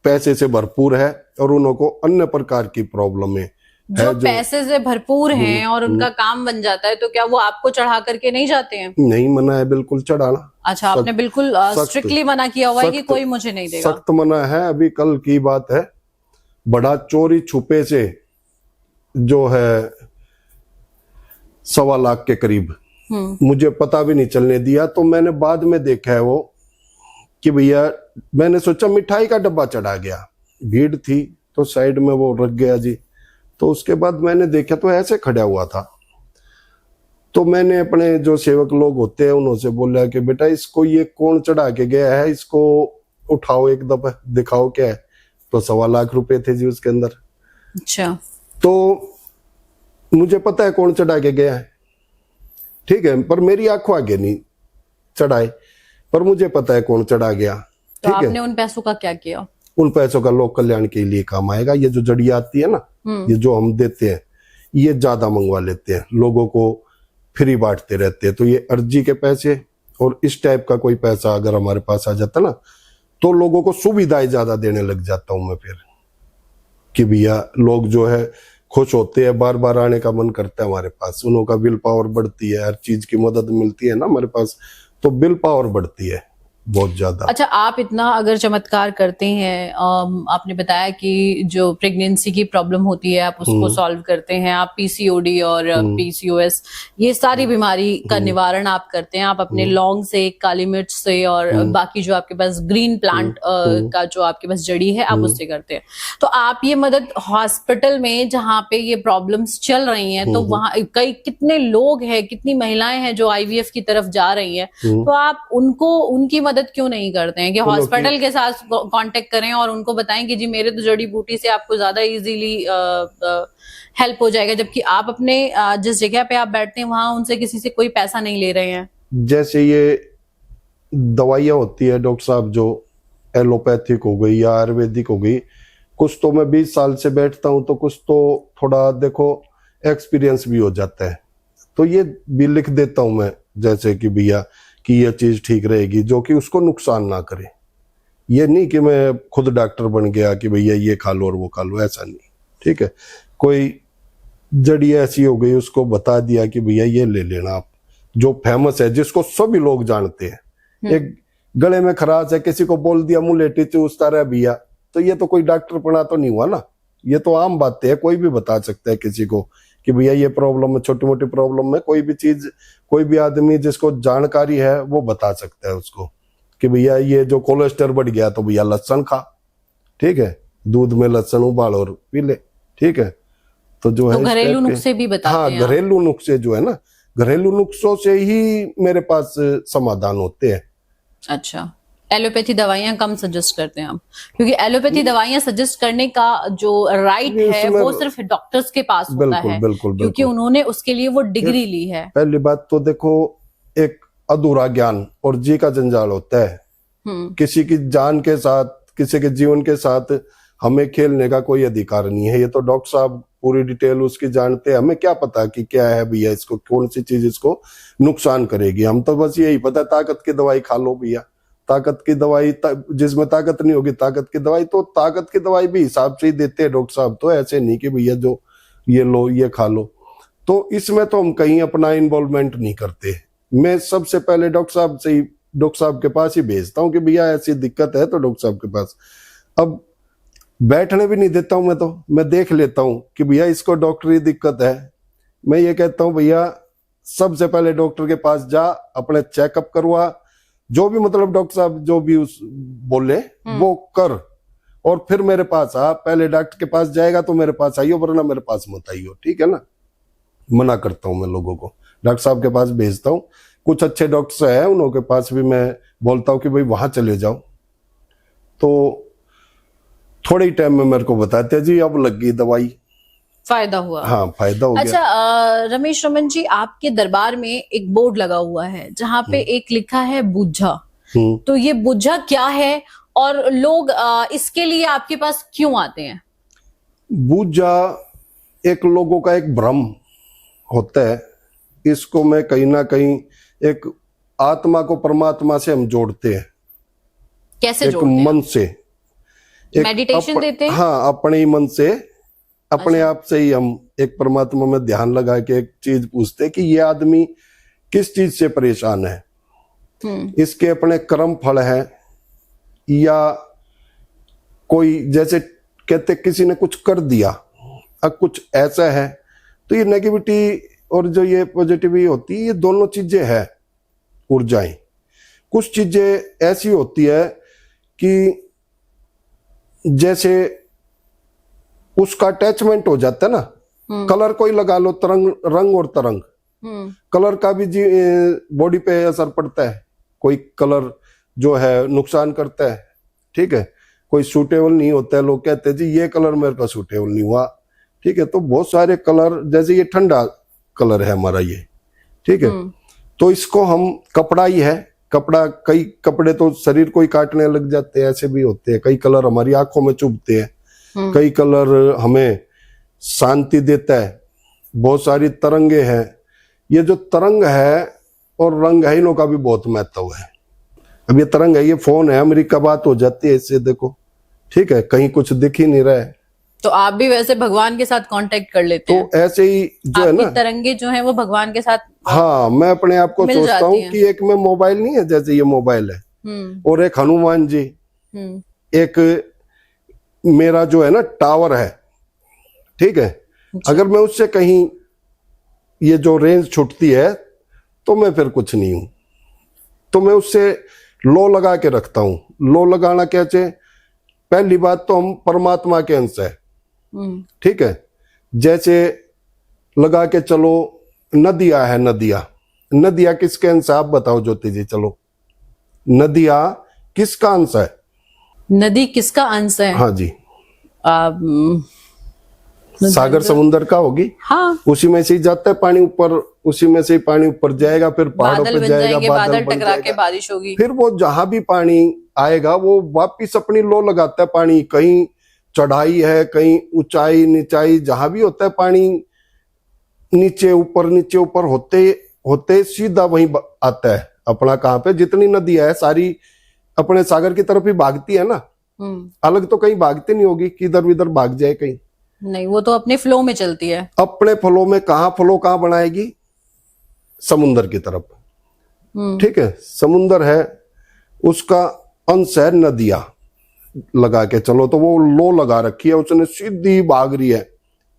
पैसे से भरपूर है और उन्हों को अन्य प्रकार की प्रॉब्लम है। जो पैसे से भरपूर हैं और उनका काम बन जाता है, तो क्या वो आपको चढ़ा करके नहीं जाते हैं? नहीं, मना है बिल्कुल चढ़ाना। अच्छा, आपने बिल्कुल स्ट्रिक्टली मना किया हुआ है कि कोई मुझे नहीं देगा? सख्त मना है। अभी कल की बात है, बड़ा चोरी छुपे से जो है 1.25 लाख के करीब, मुझे पता भी नहीं चलने दिया। तो मैंने बाद में देखा है वो कि भैया, मैंने सोचा मिठाई का डब्बा चढ़ा गया, भीड़ थी तो साइड में वो रख गया जी। तो उसके बाद मैंने देखा तो ऐसे खड़ा हुआ था। तो मैंने अपने जो सेवक लोग होते हैं उन्होंने बोला कि बेटा इसको ये कौन चढ़ा के गया है, इसको उठाओ एक दफा दिखाओ क्या है। तो 1.25 लाख रुपए थे जी उसके अंदर। अच्छा। तो मुझे पता है कौन चढ़ा के गया है, ठीक है, पर मेरी आंखों आगे नहीं चढ़ाए, पर मुझे पता है कौन चढ़ा गया। तो ठीक आपने उन पैसों का क्या किया? उन पैसों का लोक कल्याण के लिए काम आएगा। ये जो जड़ियाँ आती है ना, ये जो हम देते हैं, ये ज्यादा मंगवा लेते हैं, लोगों को फ्री बांटते रहते हैं। तो ये अर्जी के पैसे और इस टाइप का कोई पैसा अगर हमारे पास आ जाता ना, तो लोगों को सुविधाएं ज्यादा देने लग जाता हूं मैं फिर, कि भैया लोग जो है खुश होते हैं, बार बार आने का मन करता है हमारे पास, उन्हों का विल पावर बढ़ती है, हर चीज की मदद मिलती है ना हमारे पास, तो विल पावर बढ़ती है बहुत ज्यादा। अच्छा, आप इतना अगर चमत्कार करते हैं, आपने बताया कि जो प्रेगनेंसी की प्रॉब्लम होती है आप उसको सॉल्व करते हैं, आप पीसीओडी और पीसीओएस ये सारी बीमारी का निवारण आप करते हैं, आप अपने लौंग से, काली मिर्च से और बाकी जो आपके पास ग्रीन प्लांट का जो आपके पास जड़ी है आप उससे करते हैं। तो आप ये मदद हॉस्पिटल में जहाँ पे ये प्रॉब्लम्स चल रही हैं, तो वहाँ कितने लोग हैं, कितनी महिलाएं हैं जो आईवीएफ की तरफ जा रही हैं, तो आप उनको उनकी मदद क्यों नहीं करते हैं कि हॉस्पिटल के साथ कांटेक्ट करें और उनको बताएं कि जी मेरे तो जड़ी बूटी से आपको ज्यादा इजीली हेल्प हो जाएगा, जबकि आप अपने जिस जगह पे आप बैठते हैं वहां उनसे किसी से कोई पैसा नहीं ले रहे हैं। जैसे ये दवाइयां होती है डॉक्टर साहब, जो एलोपैथिक हो गई या आयुर्वेदिक हो गई, कुछ तो मैं 20 साल से बैठता हूं, तो कुछ तो थोड़ा देखो एक्सपीरियंस भी हो जाता है, तो ये भी लिख देता हूं मैं, जैसे कि भैया कि ये चीज ठीक रहेगी, जो कि उसको नुकसान ना करे। ये नहीं कि मैं खुद डॉक्टर बन गया कि भैया ये खा लो और वो खा लो, ऐसा नहीं। ठीक है, कोई जड़ी ऐसी हो गई उसको बता दिया कि भैया ये ले लेना आप, जो फेमस है, जिसको सभी लोग जानते हैं। एक गले में खराश है, किसी को बोल दिया मुलेठी चूसता रहा भैया, तो ये तो कोई डॉक्टर पढ़ा तो नहीं हुआ ना, ये तो आम बातें है, कोई भी बता सकता है किसी को कि भैया ये प्रॉब्लम है, छोटी मोटी प्रॉब्लम है, कोई भी चीज, कोई भी आदमी जिसको जानकारी है वो बता सकता है उसको कि भैया ये जो कोलेस्ट्रॉल बढ़ गया तो भैया लहसुन खा, ठीक है, दूध में लहसुन उबाल और पी ले, ठीक है। तो जो है घरेलू नुस्खे भी बताते हैं। हाँ, घरेलू नुस्खे जो है ना, घरेलू नुस्खों से ही मेरे पास समाधान होते हैं। अच्छा, एलोपैथी दवाइयां कम सजेस्ट करते हैं आप, क्योंकि एलोपैथी दवाइयां सजेस्ट करने का जो राइट है वो सिर्फ डॉक्टर्स के पास होता है, बिल्कुल, क्योंकि उन्होंने उसके लिए वो डिग्री ली है। पहली बात तो देखो, एक अधूरा ज्ञान और जी का जंजाल होता है। किसी की जान के साथ, किसी के जीवन के साथ हमें खेलने का कोई अधिकार नहीं है। ये तो डॉक्टर साहब पूरी डिटेल उसकी जानते हैं, हमें क्या पता कि क्या है भैया, इसको कौन सी चीज इसको नुकसान करेगी। हम तो बस यही पता, ताकत की दवाई खा लो भैया, ताकत की दवाई, जिसमें ताकत नहीं होगी ताकत की दवाई, तो ताकत की दवाई भी हिसाब से ही देते हैं डॉक्टर साहब, तो ऐसे नहीं कि भैया जो ये लो ये खा लो। तो इसमें तो हम कहीं अपना इन्वॉल्वमेंट नहीं करते। मैं सबसे पहले डॉक्टर साहब से ही, डॉक्टर साहब के पास ही भेजता हूँ कि भैया ऐसी दिक्कत है, तो डॉक्टर साहब के पास। अब बैठने भी नहीं देता हूं मैं देख लेता हूं कि भैया इसको डॉक्टरी दिक्कत है। मैं ये कहता हूं भैया सबसे पहले डॉक्टर के पास जा, अपने चेकअप करवा, जो भी मतलब डॉक्टर साहब जो भी उस बोले वो कर, और फिर मेरे पास आ। पहले डॉक्टर के पास जाएगा तो मेरे पास आइयो, वरना मेरे पास मत आइयो, ठीक है ना। मना करता हूं मैं लोगों को, डॉक्टर साहब के पास भेजता हूं। कुछ अच्छे डॉक्टर हैं, उनके पास भी मैं बोलता हूं कि भाई वहां चले जाओ, तो थोड़े ही टाइम में मेरे को बताते हैं जी अब लग गई दवाई, फायदा हुआ। हाँ, फायदा हो गया। अच्छा, रमेश रमन जी, आपके दरबार में एक बोर्ड लगा हुआ है जहाँ पे एक लिखा है बुझा, तो ये बुझा क्या है और लोग इसके लिए आपके पास क्यों आते हैं? बुझा एक लोगों का एक भ्रम होता है, इसको मैं कहीं ना कहीं एक आत्मा को परमात्मा से हम जोड़ते हैं। कैसे जोड़ते हैं? मन से मेडिटेशन देते हैं। हाँ, अपने ही मन से, अपने आप से ही हम एक परमात्मा में ध्यान लगा के एक चीज पूछते कि ये आदमी किस चीज से परेशान है, इसके अपने कर्म फल है, या कोई जैसे कहते किसी ने कुछ कर दिया, अब कुछ ऐसा है। तो ये नेगेटिविटी और जो ये पॉजिटिविटी होती है, ये दोनों चीजें है, ऊर्जाएं। कुछ चीजें ऐसी होती है कि जैसे उसका अटैचमेंट हो जाता है ना, कलर कोई लगा लो, रंग और तरंग, कलर का भी बॉडी पे असर पड़ता है। कोई कलर जो है नुकसान करता है, ठीक है, कोई सूटेबल नहीं होता है, लोग कहते हैं जी ये कलर मेरे को सूटेबल नहीं हुआ, ठीक है। तो बहुत सारे कलर, जैसे ये ठंडा कलर है हमारा ये, ठीक है, तो इसको हम, कपड़ा ही है, कपड़ा, कई कपड़े तो शरीर को ही काटने लग जाते हैं, ऐसे भी होते हैं। कई कलर हमारी आंखों में चुभते हैं, कई कलर हमें शांति देता है, बहुत सारी तरंगे हैं। ये जो तरंग है और रंग है, इनों का भी बहुत महत्व है। अब ये तरंग है, ये फोन है, अमेरिका बात हो जाती है इससे, देखो ठीक है, कहीं कुछ दिख ही नहीं रहा है। तो आप भी वैसे भगवान के साथ कांटेक्ट कर लेते हैं? तो ऐसे ही जो है ना, तरंगे जो हैं वो भगवान के साथ, हाँ, मैं अपने आप को सोचता हूँ कि एक में मोबाइल नहीं है, जैसे ये मोबाइल है, और एक हनुमान जी, एक मेरा जो है ना टावर है, ठीक है। अगर मैं उससे कहीं ये जो रेंज छूटती है तो मैं फिर कुछ नहीं हूं। तो मैं उससे लो लगा के रखता हूं। लो लगाना कैसे? पहली बात तो हम परमात्मा के अंश है, ठीक है। जैसे लगा के चलो, नदियां है, नदियां किसके अंश है? आप बताओ ज्योति जी, चलो नदियां किसका अंश है? नदी किसका अंश है? हाँ जी, सागर समुद्र का होगी। हाँ, उसी में से ही जाता है पानी ऊपर, उसी में से ही पानी ऊपर जाएगा, फिर पहाड़ों पे जाएगा, बादल टकरा के बारिश होगी, फिर वो जहां भी पानी आएगा वो वापिस अपनी लो लगाता है पानी। कहीं चढ़ाई है, कहीं ऊंचाई नीचाई, जहां भी होता है पानी नीचे ऊपर होते होते सीधा वहीं आता है अपना। कहाँ पे जितनी नदियां है सारी अपने सागर की तरफ ही भागती है ना, अलग तो कहीं भागती नहीं होगी कि इधर उधर भाग जाए कहीं, नहीं, वो तो अपने फ्लो में चलती है। अपने फ्लो में। फ्लो कहाँ बनाएगी? समुंदर की तरफ, ठीक है। समुंदर है, उसका अंश है नदियां, लगा के चलो। तो वो लो लगा रखी है उसने, सीधी भाग रही है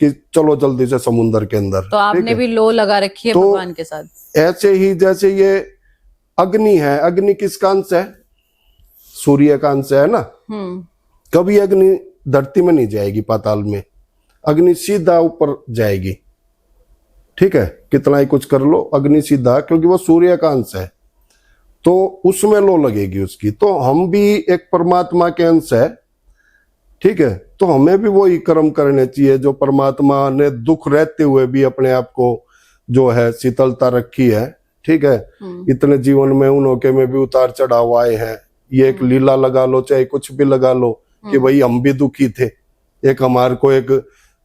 कि चलो जल्दी से समुंदर के अंदर। तो आपने भी लो लगा रखी है भगवान के साथ। ऐसे ही जैसे ये अग्नि है, अग्नि किसका अंश है? सूर्य का अंश है ना। कभी अग्नि धरती में नहीं जाएगी, पाताल में, अग्नि सीधा ऊपर जाएगी, ठीक है। कितना ही कुछ कर लो, अग्नि सीधा, क्योंकि वो सूर्य का अंश है, तो उसमें लो लगेगी उसकी। तो हम भी एक परमात्मा के अंश है, ठीक है। तो हमें भी वही कर्म करने चाहिए जो परमात्मा ने दुख रहते हुए भी अपने आप को जो है शीतलता रखी है, ठीक है। इतने जीवन में उनके में भी उतार चढ़ाव आए हैं। ये एक लीला लगा लो, चाहे कुछ भी लगा लो, कि भाई हम भी दुखी थे। एक हमारे को एक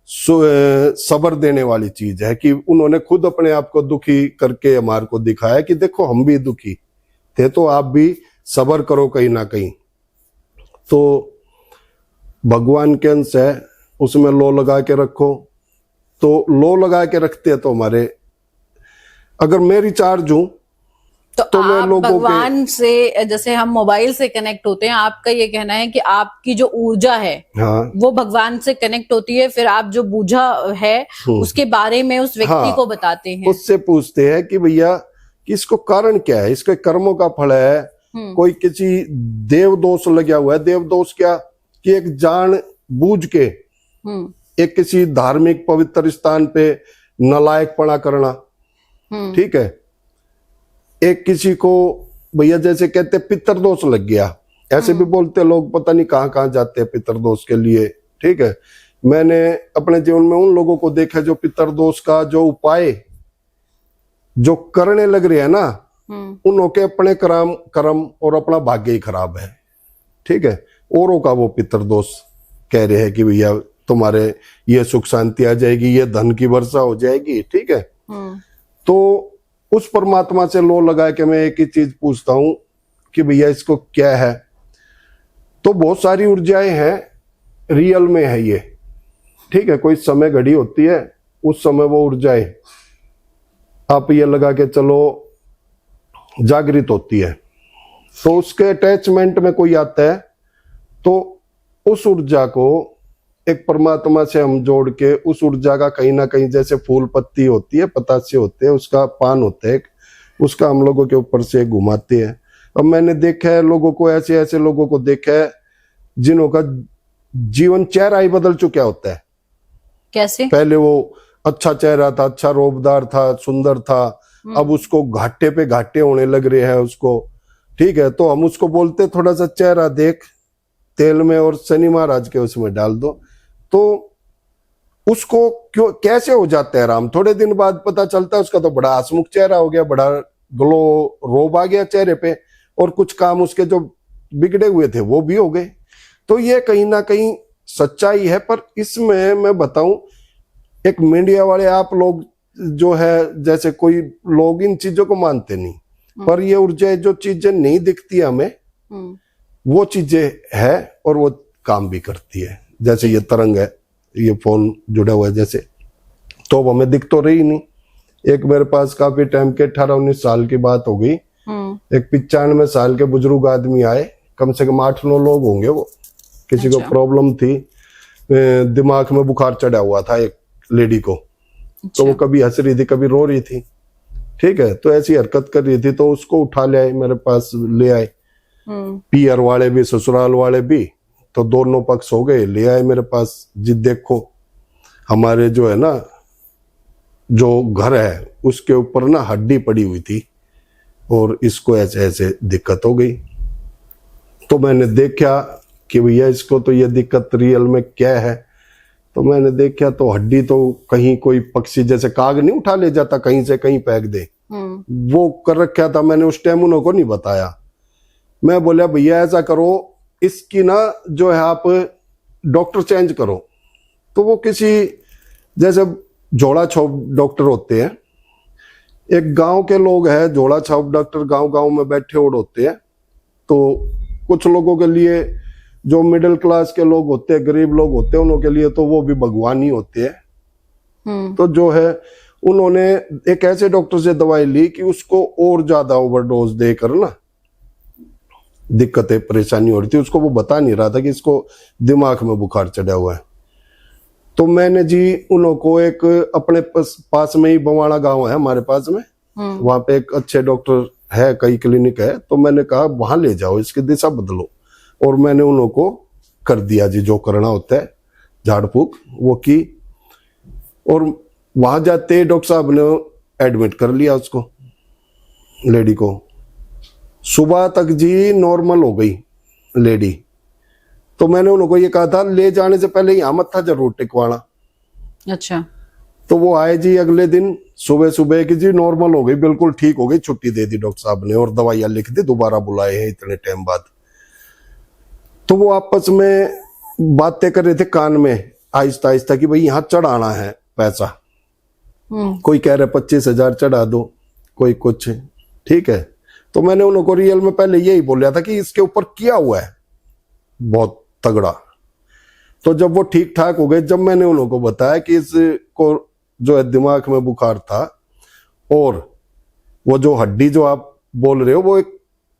सब्र देने वाली चीज है कि उन्होंने खुद अपने आप को दुखी करके हमारे को दिखाया कि देखो हम भी दुखी थे, तो आप भी सब्र करो कहीं ना कहीं। तो भगवान के अंश है, उसमें लो लगा के रखो। तो लो लगा के रखते हैं तो हमारे, अगर मैं रिचार्ज हूं तो मैं आप लोगों भगवान से, जैसे हम मोबाइल से कनेक्ट होते हैं, आपका ये कहना है कि आपकी जो ऊर्जा है, हाँ, वो भगवान से कनेक्ट होती है, फिर आप जो बूझा है उसके बारे में उस व्यक्ति, हाँ, को बताते हैं, उससे पूछते हैं कि भैया कि इसको कारण क्या है, इसके कर्मों का फल है। कोई किसी देव दोष लगा हुआ है। देव दोष क्या? कि एक जान बूझ के एक किसी धार्मिक पवित्र स्थान पे नालायकपना करना, ठीक है। एक किसी को भैया जैसे कहते पितर दोष लग गया, ऐसे भी बोलते लोग, पता नहीं कहाँ कहाँ जाते हैं पितर दोष के लिए, ठीक है। मैंने अपने जीवन में उन लोगों को देखा जो पितर दोष का जो उपाय जो करने लग रहे हैं ना, उनके अपने कर्म और अपना भाग्य ही खराब है, ठीक है। औरों का वो पितर दोष कह रहे हैं कि भैया तुम्हारे ये सुख शांति आ जाएगी, ये धन की वर्षा हो जाएगी, ठीक है। तो उस परमात्मा से लो लगा के मैं एक ही चीज पूछता हूं कि भैया इसको क्या है। तो बहुत सारी ऊर्जाएं हैं, रियल में है ये, ठीक है। कोई समय घड़ी होती है, उस समय वो ऊर्जाएं आप ये लगा के चलो जागृत होती है। तो उसके अटैचमेंट में कोई आता है तो उस ऊर्जा को एक परमात्मा से हम जोड़ के उस ऊर्जा का कहीं ना कहीं, जैसे फूल पत्ती होती है, पतासे होते हैं, उसका पान होता है, उसका हम लोगों के ऊपर से घुमाते हैं। अब मैंने देखा है लोगों को, ऐसे ऐसे लोगों को देखा है जिन्हों का जीवन चेहरा ही बदल चुका होता है। कैसे? पहले वो अच्छा चेहरा था, अच्छा रोबदार था, सुंदर था, अब उसको घाटे पे घाटे होने लग रहे हैं उसको, ठीक है। तो हम उसको बोलते थोड़ा सा चेहरा देख तेल में और शनि महाराज के उसमें डाल दो, तो उसको क्यों कैसे हो जाता है आराम। थोड़े दिन बाद पता चलता है उसका तो बड़ा हंसमुख चेहरा हो गया, बड़ा ग्लो रोब आ गया चेहरे पे, और कुछ काम उसके जो बिगड़े हुए थे वो भी हो गए। तो ये कहीं ना कहीं सच्चाई है। पर इसमें मैं बताऊं, एक मीडिया वाले आप लोग जो है, जैसे कोई लोग इन चीजों को मानते नहीं, पर ये ऊर्जा जो चीजें नहीं दिखती हमें, वो चीजें है और वो काम भी करती है। जैसे ये तरंग है, ये फोन जुड़ा हुआ है जैसे, तो अब हमें दिख तो रही नहीं। एक मेरे पास काफी टाइम के 18-19 साल की बात हो गई, एक 95 साल के बुजुर्ग आदमी आए, कम से कम 8-9 लोग होंगे वो। किसी को प्रॉब्लम थी, दिमाग में बुखार चढ़ा हुआ था एक लेडी को, तो वो कभी हंस रही थी कभी रो रही थी, ठीक है, तो ऐसी हरकत कर रही थी, तो उसको उठा ले आए, मेरे पास ले आए, पियर वाले भी ससुराल वाले भी, तो दोनों पक्ष हो गए, ले आए मेरे पास जी। देखो हमारे जो है ना, जो घर है उसके ऊपर ना हड्डी पड़ी हुई थी और इसको ऐसे ऐसे दिक्कत हो गई। तो मैंने देखा कि भैया इसको तो ये दिक्कत रियल में क्या है, तो मैंने देखा तो हड्डी तो कहीं कोई पक्षी जैसे काग नहीं उठा ले जाता कहीं से कहीं फेंक दे, वो कर रखा था। मैंने उस टाइम उनको नहीं बताया। मैं बोला भैया ऐसा करो, इसकी ना जो है आप डॉक्टर चेंज करो। तो वो किसी जैसे झोला छाप डॉक्टर होते हैं, एक गांव के लोग हैं झोला छाप डॉक्टर, गांव गांव में बैठे और होते हैं। तो कुछ लोगों के लिए जो मिडिल क्लास के लोग होते हैं, गरीब लोग होते हैं, उनके लिए तो वो भी भगवान ही होते हैं। तो जो है उन्होंने एक ऐसे डॉक्टर से दवाई ली कि उसको और ज्यादा ओवरडोज देकर ना दिक्कतें परेशानी हो रही थी। उसको वो बता नहीं रहा था कि इसको दिमाग में बुखार चढ़ा हुआ है। तो मैंने जी उनको एक अपने पास में ही बवाड़ा गांव है हमारे पास में, वहां पे एक अच्छे डॉक्टर है, कई क्लिनिक है, तो मैंने कहा वहां ले जाओ, इसकी दिशा बदलो। और मैंने उनको कर दिया जी जो करना होता है, झाड़ फूक वो की। और वहां जाते डॉक्टर साहब ने एडमिट कर लिया उसको, लेडी को। सुबह तक जी नॉर्मल हो गई लेडी। तो मैंने उनको ये कहा था ले जाने से पहले यहाँ मत था जरूर टिकवाना। अच्छा। तो वो आए जी अगले दिन सुबह सुबह की जी नॉर्मल हो गई, बिल्कुल ठीक हो गई, छुट्टी दे दी डॉक्टर साहब ने और दवाइयां लिख दी, दोबारा बुलाए हैं इतने टाइम बाद। तो वो आपस में बातें कर रहे थे कान में आहिस्ता आहिस्ता कि भाई यहाँ चढ़ाना है पैसा। कोई कह रहे 25,000 चढ़ा दो, कोई कुछ, ठीक है। तो मैंने उनको रियल में पहले यही बोला था कि इसके ऊपर किया हुआ है बहुत तगड़ा। तो जब वो ठीक ठाक हो गए, जब मैंने उनको बताया कि इसको जो है दिमाग में बुखार था और वो जो हड्डी जो आप बोल रहे हो वो एक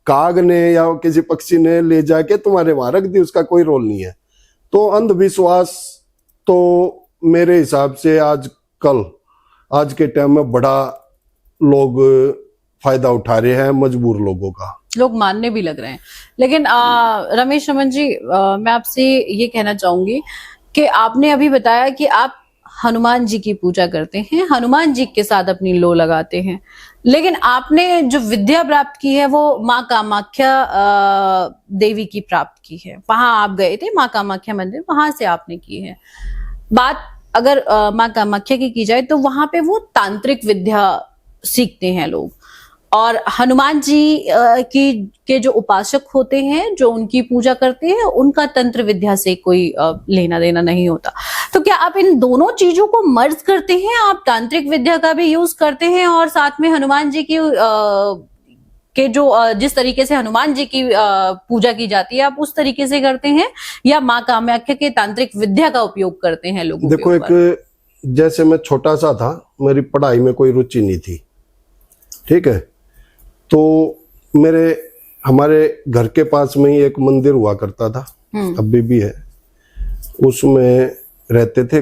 काग ने या किसी पक्षी ने ले जाके तुम्हारे वहां रख दी, उसका कोई रोल नहीं है। तो अंधविश्वास तो मेरे हिसाब से आज के टाइम में बड़ा लोग फायदा उठा रहे हैं, मजबूर लोगों का, लोग मानने भी लग रहे हैं। लेकिन रमेश रमन जी, मैं आपसे ये कहना चाहूंगी कि आपने अभी बताया कि आप हनुमान जी की पूजा करते हैं, हनुमान जी के साथ अपनी लो लगाते हैं, लेकिन आपने जो विद्या प्राप्त की है वो माँ कामाख्या देवी की प्राप्त की है। वहां आप गए थे माँ कामाख्या मंदिर, वहां से आपने की है। बात अगर माँ कामाख्या की जाए तो वहां पे वो तांत्रिक विद्या सीखते हैं लोग, और हनुमान जी के जो उपासक होते हैं, जो उनकी पूजा करते हैं, उनका तंत्र विद्या से कोई लेना देना नहीं होता। तो क्या आप इन दोनों चीजों को मर्ज करते हैं? आप तांत्रिक विद्या का भी यूज करते हैं और साथ में हनुमान जी की के जो जिस तरीके से हनुमान जी की पूजा की जाती है आप उस तरीके से करते हैं, या माँ कामाख्या के तांत्रिक विद्या का उपयोग करते हैं लोगों देखो, एक जैसे मैं छोटा सा था, मेरी पढ़ाई में कोई रुचि नहीं थी, ठीक है। तो हमारे घर के पास में ही एक मंदिर हुआ करता था, अभी भी है, उसमें रहते थे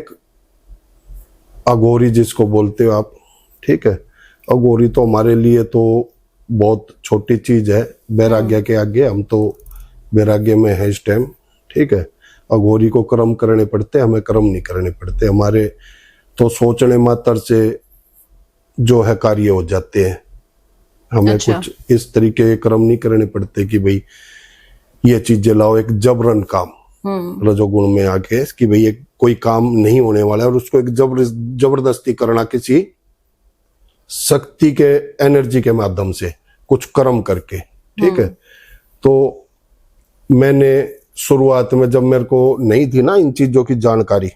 अघोरी जिसको बोलते हो आप, ठीक है। अघोरी तो हमारे लिए तो बहुत छोटी चीज है वैराग्य के आगे, हम तो वैराग्य में है इस टाइम, ठीक है। अघोरी को कर्म करने पड़ते, हमें कर्म नहीं करने पड़ते, हमारे तो सोचने मात्र से जो है कार्य हो जाते हैं। हमें अच्छा। कुछ इस तरीके के कर्म नहीं करने पड़ते कि भाई ये चीजें लाओ, एक जबरन काम रजोगुण में आके कि भाई ये कोई काम नहीं होने वाला है और उसको एक जबरदस्ती करना किसी शक्ति के एनर्जी के माध्यम से कुछ कर्म करके, ठीक है। तो मैंने शुरुआत में जब मेरे को नहीं थी ना इन चीजों की जानकारी,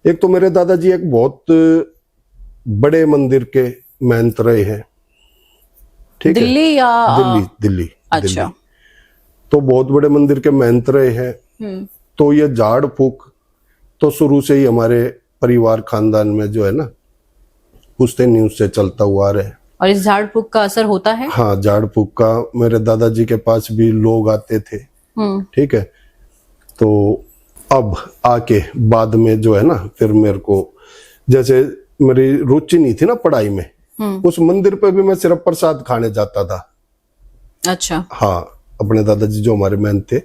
एक तो मेरे दादाजी एक बहुत बड़े मंदिर के महंत रहे हैं, ठीक है। दिल्ली या दिल्ली। अच्छा। दिल्ली। तो बहुत बड़े मंदिर के महंत रहे हैं। तो ये झाड़ फूक तो शुरू से ही हमारे परिवार खानदान में जो है ना, पुश्ते न्यूज से चलता हुआ आ रहा है। और इस झाड़ फूक का असर होता है? हाँ, झाड़ फूक का मेरे दादाजी के पास भी लोग आते थे, ठीक है। तो अब आके बाद में जो है ना, फिर मेरे को जैसे मेरी रुचि नहीं थी ना पढ़ाई में, उस मंदिर पे भी मैं सिर्फ प्रसाद खाने जाता था। अच्छा। हाँ, अपने दादाजी जो हमारे महंत थे,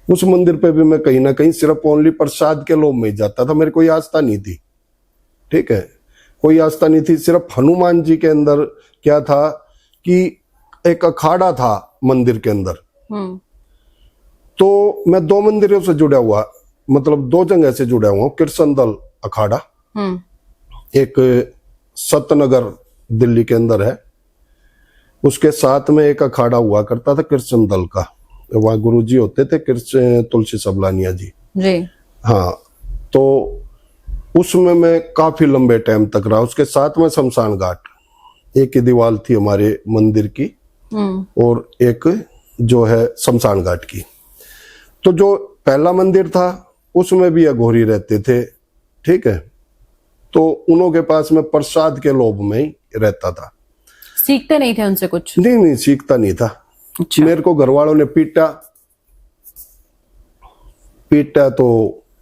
उस मंदिर पे भी मैं कहीं ना कहीं सिर्फ ओनली प्रसाद के लोभ में ही जाता था। मेरी कोई आस्था नहीं थी, ठीक है, कोई आस्था नहीं थी। सिर्फ हनुमान जी के अंदर क्या था कि एक अखाड़ा था मंदिर के अंदर। तो मैं 2 मंदिरों से जुड़ा हुआ, मतलब 2 जगह से जुड़ा हुआ हूँ। कृष्ण दल अखाड़ा एक सतनगर दिल्ली के अंदर है, उसके साथ में एक अखाड़ा हुआ करता था कृष्ण दल का। वहाँ गुरुजी होते थे कृष्ण तुलसी सबलानिया जी। हाँ, तो उसमें मैं काफी लंबे टाइम तक रहा। उसके साथ में शमशान घाट, एक ही दीवार थी हमारे मंदिर की और एक जो है शमशान घाट की। तो जो पहला मंदिर था उसमें भी अघोरी रहते थे, ठीक है। तो उन्हों के पास में प्रसाद के लोभ में ही रहता था। सीखते नहीं थे उनसे कुछ? नहीं, सीखता नहीं था। अच्छा। मेरे को घर वालों ने पीटा तो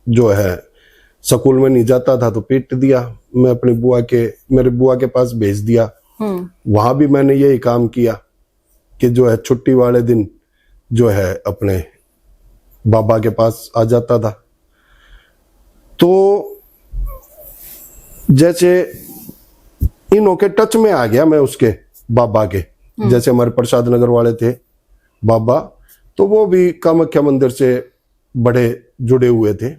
जो है स्कूल में नहीं जाता था तो पीट दिया। मैं अपनी मेरे बुआ के पास भेज दिया। वहां भी मैंने यही काम किया कि जो है छुट्टी वाले दिन जो है अपने बाबा के पास आ जाता था। तो जैसे इनों के टच में आ गया मैं उसके बाबा के, जैसे हमारे प्रसाद नगर वाले थे बाबा, तो वो भी कामाख्या मंदिर से बड़े जुड़े हुए थे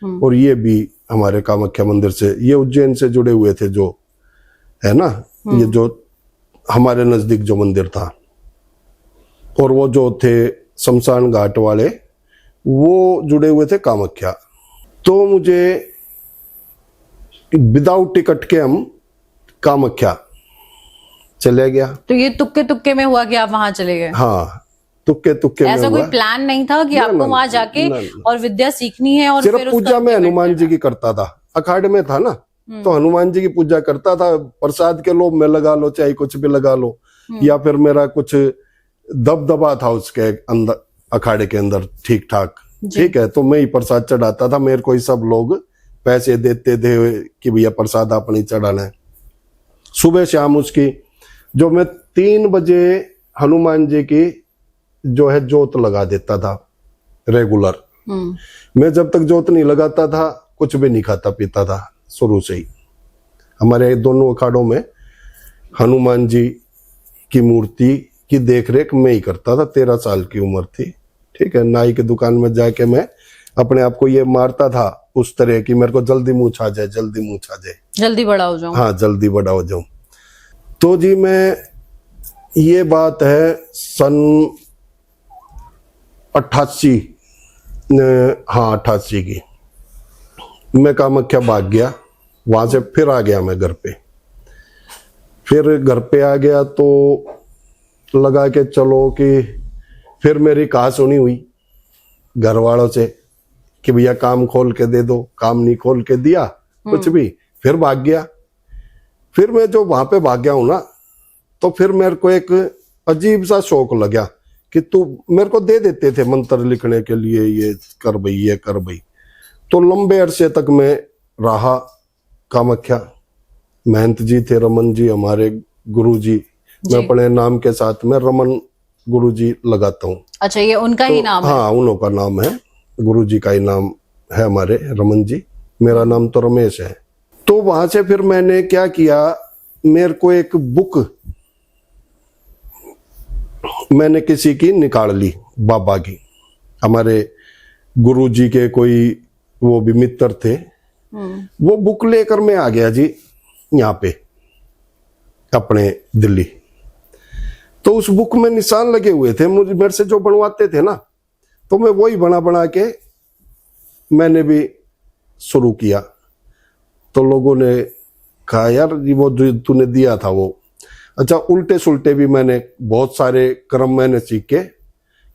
और ये भी हमारे कामाख्या मंदिर से, ये उज्जैन से जुड़े हुए थे, जो है ना, ये जो हमारे नजदीक जो मंदिर था। और वो जो थे शमशान घाट वाले, वो जुड़े हुए थे कामाख्या। तो मुझे विदाउट टिकट के हम कामाख्या चले गया। तो ये तुक्के तुक्के में हुआ कि आप वहां चले गए? हाँ, तुक्के तुक्के में ऐसा कोई प्लान नहीं था कि आपको वहां जाके और विद्या सीखनी है? और सिर्फ पूजा में हनुमान जी की करता था, अखाड़े में था ना, तो हनुमान जी की पूजा करता था। प्रसाद के लोभ में लगा लो, चाहे कुछ भी लगा लो, या फिर मेरा कुछ दबदबा था उसके अंदर, अखाड़े के अंदर, ठीक ठाक, ठीक है। तो मैं ही प्रसाद चढ़ाता था। मेरे को ही सब लोग पैसे देते थे कि भैया प्रसाद आपने चढ़ाना है। सुबह शाम उसकी जो मैं 3 बजे हनुमान जी की जो है जोत लगा देता था रेगुलर। मैं जब तक जोत नहीं लगाता था कुछ भी नहीं खाता पीता था शुरू से ही। हमारे दोनों अखाड़ों में हनुमान जी की मूर्ति की देखरेख मैं ही करता था। 13 साल की उम्र थी, ठीक है। नाई की दुकान में जाके मैं अपने आप को ये मारता था उस तरह की, मेरे को जल्दी मूंछ आ जाए, जल्दी मूंछ आ जाए, जल्दी बड़ा हो जाऊं। हाँ, जल्दी बड़ा हो जाऊं। तो जी मैं, ये बात है सन 88, हाँ 88 की। मैं कामाख्या भाग गया, वहां से फिर आ गया मैं घर पे। फिर घर पे आ गया तो लगा के चलो कि फिर मेरी कहा सुनी हुई घर वालों से कि भैया काम खोल के दे दो। काम नहीं खोल के दिया कुछ भी, फिर भाग गया। फिर मैं जो वहां पे भाग गया हूं ना, तो फिर मेरे को एक अजीब सा शौक लगा कि तू, मेरे को दे देते थे मंत्र लिखने के लिए, ये कर भाई, ये कर भाई। तो लंबे अरसे तक मैं रहा कामाख्या। महंत जी थे रमन जी, हमारे गुरु जी। मैं अपने नाम के साथ में रमन गुरु जी लगाता हूँ। अच्छा, ये उनका ही नाम है? हाँ, उन्हों का नाम है, गुरु जी का ही नाम है हमारे, रमन जी। मेरा नाम तो रमेश है। तो वहां से फिर मैंने क्या किया, मेरे को एक बुक मैंने किसी की निकाल ली, बाबा की। हमारे गुरु जी के कोई वो भी मित्र थे, वो बुक लेकर मैं आ गया जी यहाँ पे अपने दिल्ली। तो उस बुक में निशान लगे हुए थे, मुझे मेरे से जो बनवाते थे ना, तो मैं वही बना बना के मैंने भी शुरू किया। तो लोगों ने कहा यार ये वो जो तूने दिया था वो अच्छा। उल्टे सुल्टे भी मैंने बहुत सारे कर्म मैंने सीखे,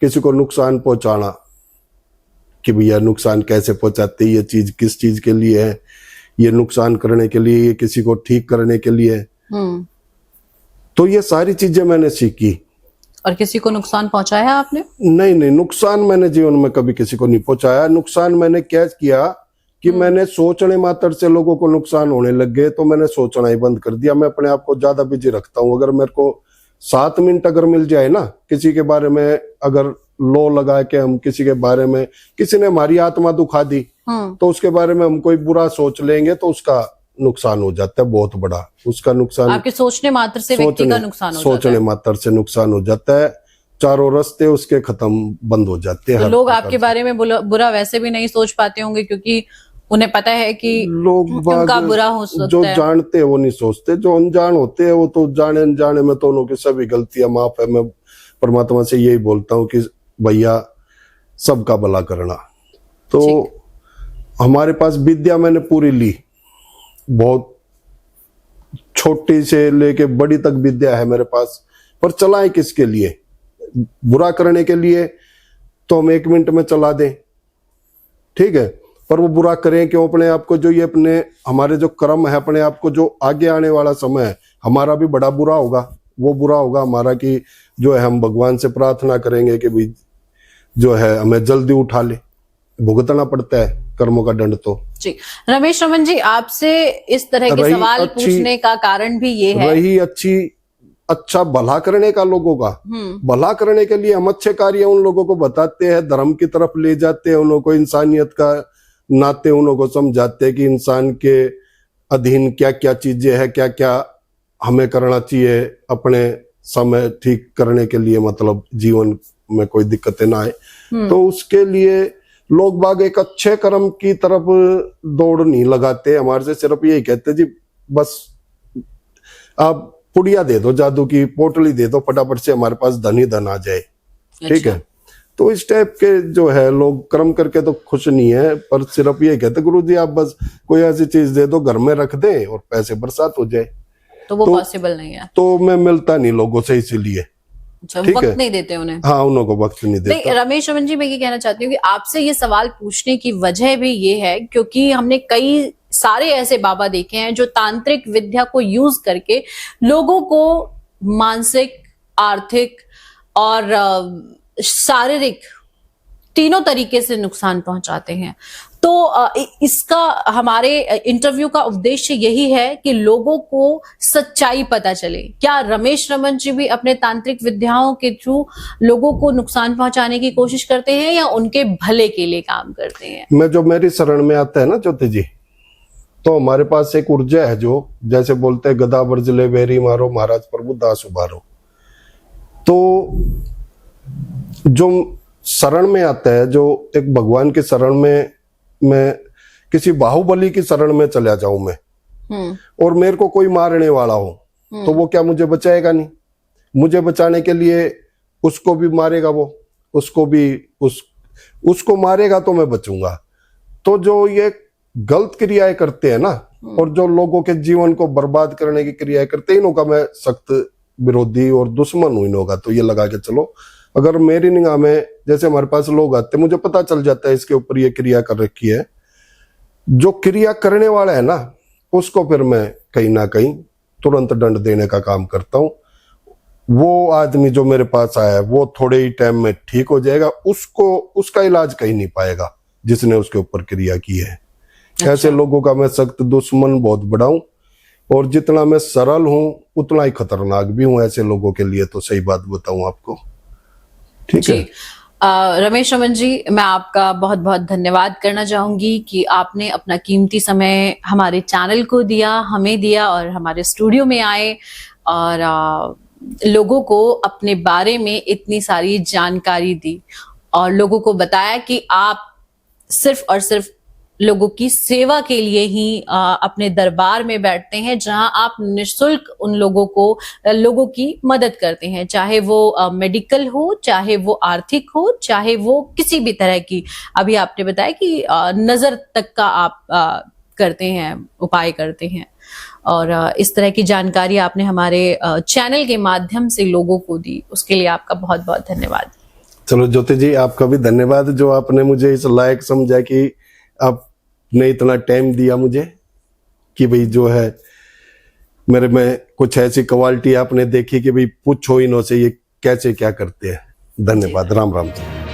किसी को नुकसान पहुंचाना कि भैया नुकसान कैसे पहुंचाते, ये चीज किस चीज के लिए है, ये नुकसान करने के लिए, ये किसी को ठीक करने के लिए है। तो ये सारी चीजें मैंने सीखी। और किसी को नुकसान पहुंचाया आपने? नहीं नहीं, नुकसान मैंने जीवन में कभी किसी को नहीं पहुंचाया। नुकसान मैंने क्या किया कि मैंने सोचने मात्र से लोगों को नुकसान होने लग गए, तो मैंने सोचना ही बंद कर दिया। मैं अपने आप को ज्यादा बिजी रखता हूँ। अगर मेरे को 7 मिनट अगर मिल जाए ना किसी के बारे में, अगर लो लगा के हम किसी के बारे में, किसी ने हमारी आत्मा दुखा दी तो उसके बारे में हम कोई बुरा सोच लेंगे तो उसका नुकसान हो जाता है बहुत बड़ा। उसका नुकसान आपके सोचने मात्र से व्यक्ति का नुकसान हो जाता है। सोचने मात्र से नुकसान हो जाता है, चारों रास्ते उसके खत्म बंद हो जाते हैं। तो लोग आपके बारे में बुरा वैसे भी नहीं सोच पाते होंगे, क्योंकि उन्हें पता है कि लोग उनका बुरा हो सकता जो है। जानते हैं वो नहीं सोचते, जो अनजान होते हैं वो तो जाने अनजाने में तो उनकी सभी गलतियां माफ है। मैं परमात्मा से यही बोलता हूँ कि भैया सबका भला करना। तो हमारे पास विद्या मैंने पूरी ली, बहुत छोटी से लेके बड़ी तक विद्या है मेरे पास, पर चलाएं किसके लिए? बुरा करने के लिए तो हम 1 मिनट में चला दें, ठीक है, पर वो बुरा करें क्यों? अपने आप को जो ये अपने हमारे जो कर्म है, अपने आप को जो आगे आने वाला समय है हमारा भी बड़ा बुरा होगा। वो बुरा होगा हमारा कि जो है हम भगवान से प्रार्थना करेंगे कि भाई जो है हमें जल्दी उठा ले, भुगतना पड़ता है कर्मों का दंड। तो जी रमेश रमन जी, आपसे इस तरह के सवाल पूछने का कारण भी ये है, रही अच्छा भला करने का, लोगों का भला करने के लिए हम अच्छे कार्य उन लोगों को बताते हैं, धर्म की तरफ ले जाते हैं, उन को इंसानियत का नाते उन को समझाते हैं कि इंसान के अधीन क्या क्या चीजें हैं, क्या क्या हमें करना चाहिए अपने समय ठीक करने के लिए, मतलब जीवन में कोई दिक्कतें ना आए। तो उसके लिए लोग बाग एक अच्छे कर्म की तरफ दौड़ नहीं लगाते, हमारे से सिर्फ यही कहते जी बस आप पुड़िया दे दो, जादू की पोटली दे दो, फटाफट से हमारे पास धन ही धन आ जाए। ठीक है, तो इस टाइप के जो है लोग कर्म करके तो खुश नहीं है, पर सिर्फ ये कहते गुरु जी आप बस कोई ऐसी चीज दे दो घर में रख दें और पैसे बरसात हो जाए। तो वो पॉसिबल नहीं है। तो मैं मिलता नहीं लोगों से, इसीलिए वक्त नहीं देते उन्हें। हाँ, उनको वक्त नहीं देते। रमेश रमन जी, मैं ये कहना चाहती हूँ कि आपसे ये सवाल पूछने की वजह भी ये है क्योंकि हमने कई सारे ऐसे बाबा देखे हैं जो तांत्रिक विद्या को यूज करके लोगों को मानसिक, आर्थिक और शारीरिक तीनों तरीके से नुकसान पहुंचाते हैं। तो इसका हमारे इंटरव्यू का उद्देश्य यही है कि लोगों को सच्चाई पता चले। क्या रमेश रमन जी भी अपने तांत्रिक विद्याओं के थ्रू लोगों को नुकसान पहुंचाने की कोशिश करते हैं या उनके भले के लिए काम करते हैं? मैं जो मेरी शरण में आता है ना ज्योति जी, तो हमारे पास एक ऊर्जा है जो जैसे बोलते हैं गदा बरजले वेरी मारो महाराज प्रभु दास उबारो। तो जो शरण में आता है, जो एक भगवान के शरण में, मैं किसी बाहुबली की शरण में चला जाऊं मैं और मेरे को कोई मारने वाला हो तो वो क्या मुझे बचाएगा? नहीं, मुझे बचाने के लिए उसको भी मारेगा, वो उसको भी उसको मारेगा तो मैं बचूंगा। तो जो ये गलत क्रियाएं करते हैं ना और जो लोगों के जीवन को बर्बाद करने की क्रियाएं करते हैं, इनका मैं सख्त विरोधी और दुश्मन हूं इनका। तो ये लगा के चलो, अगर मेरी निगाह में जैसे हमारे पास लोग आते, मुझे पता चल जाता है इसके ऊपर ये क्रिया कर रखी है, जो क्रिया करने वाला है ना उसको फिर मैं कहीं ना कहीं तुरंत दंड देने का काम करता हूँ। वो आदमी जो मेरे पास आया है वो थोड़े ही टाइम में ठीक हो जाएगा, उसको उसका इलाज कहीं नहीं पाएगा जिसने उसके ऊपर क्रिया की है। अच्छा। ऐसे लोगों का मैं सख्त दुश्मन बहुत बड़ा हूं और जितना मैं सरल हूं उतना ही खतरनाक भी हूं ऐसे लोगों के लिए। तो सही बात बताऊं आपको, ठीक है। रमेश रमन जी, मैं आपका बहुत बहुत धन्यवाद करना चाहूंगी कि आपने अपना कीमती समय हमारे चैनल को दिया, हमें दिया और हमारे स्टूडियो में आए और लोगों को अपने बारे में इतनी सारी जानकारी दी और लोगों को बताया कि आप सिर्फ और सिर्फ लोगों की सेवा के लिए ही अपने दरबार में बैठते हैं, जहां आप निःशुल्क उन लोगों की मदद करते हैं, चाहे वो मेडिकल हो, चाहे वो आर्थिक हो, चाहे वो किसी भी तरह की। अभी आपने बताया कि नजर तक का आप करते हैं, उपाय करते हैं। और इस तरह की जानकारी आपने हमारे चैनल के माध्यम से लोगों को दी, उसके लिए आपका बहुत बहुत धन्यवाद। चलो ज्योति जी, आपका भी धन्यवाद जो आपने मुझे इस लायक समझा कि आपने इतना टाइम दिया मुझे कि भाई जो है मेरे में कुछ ऐसी क्वालिटी आपने देखी कि भाई पूछो इन्हों से ये कैसे क्या करते हैं। धन्यवाद। राम राम जी।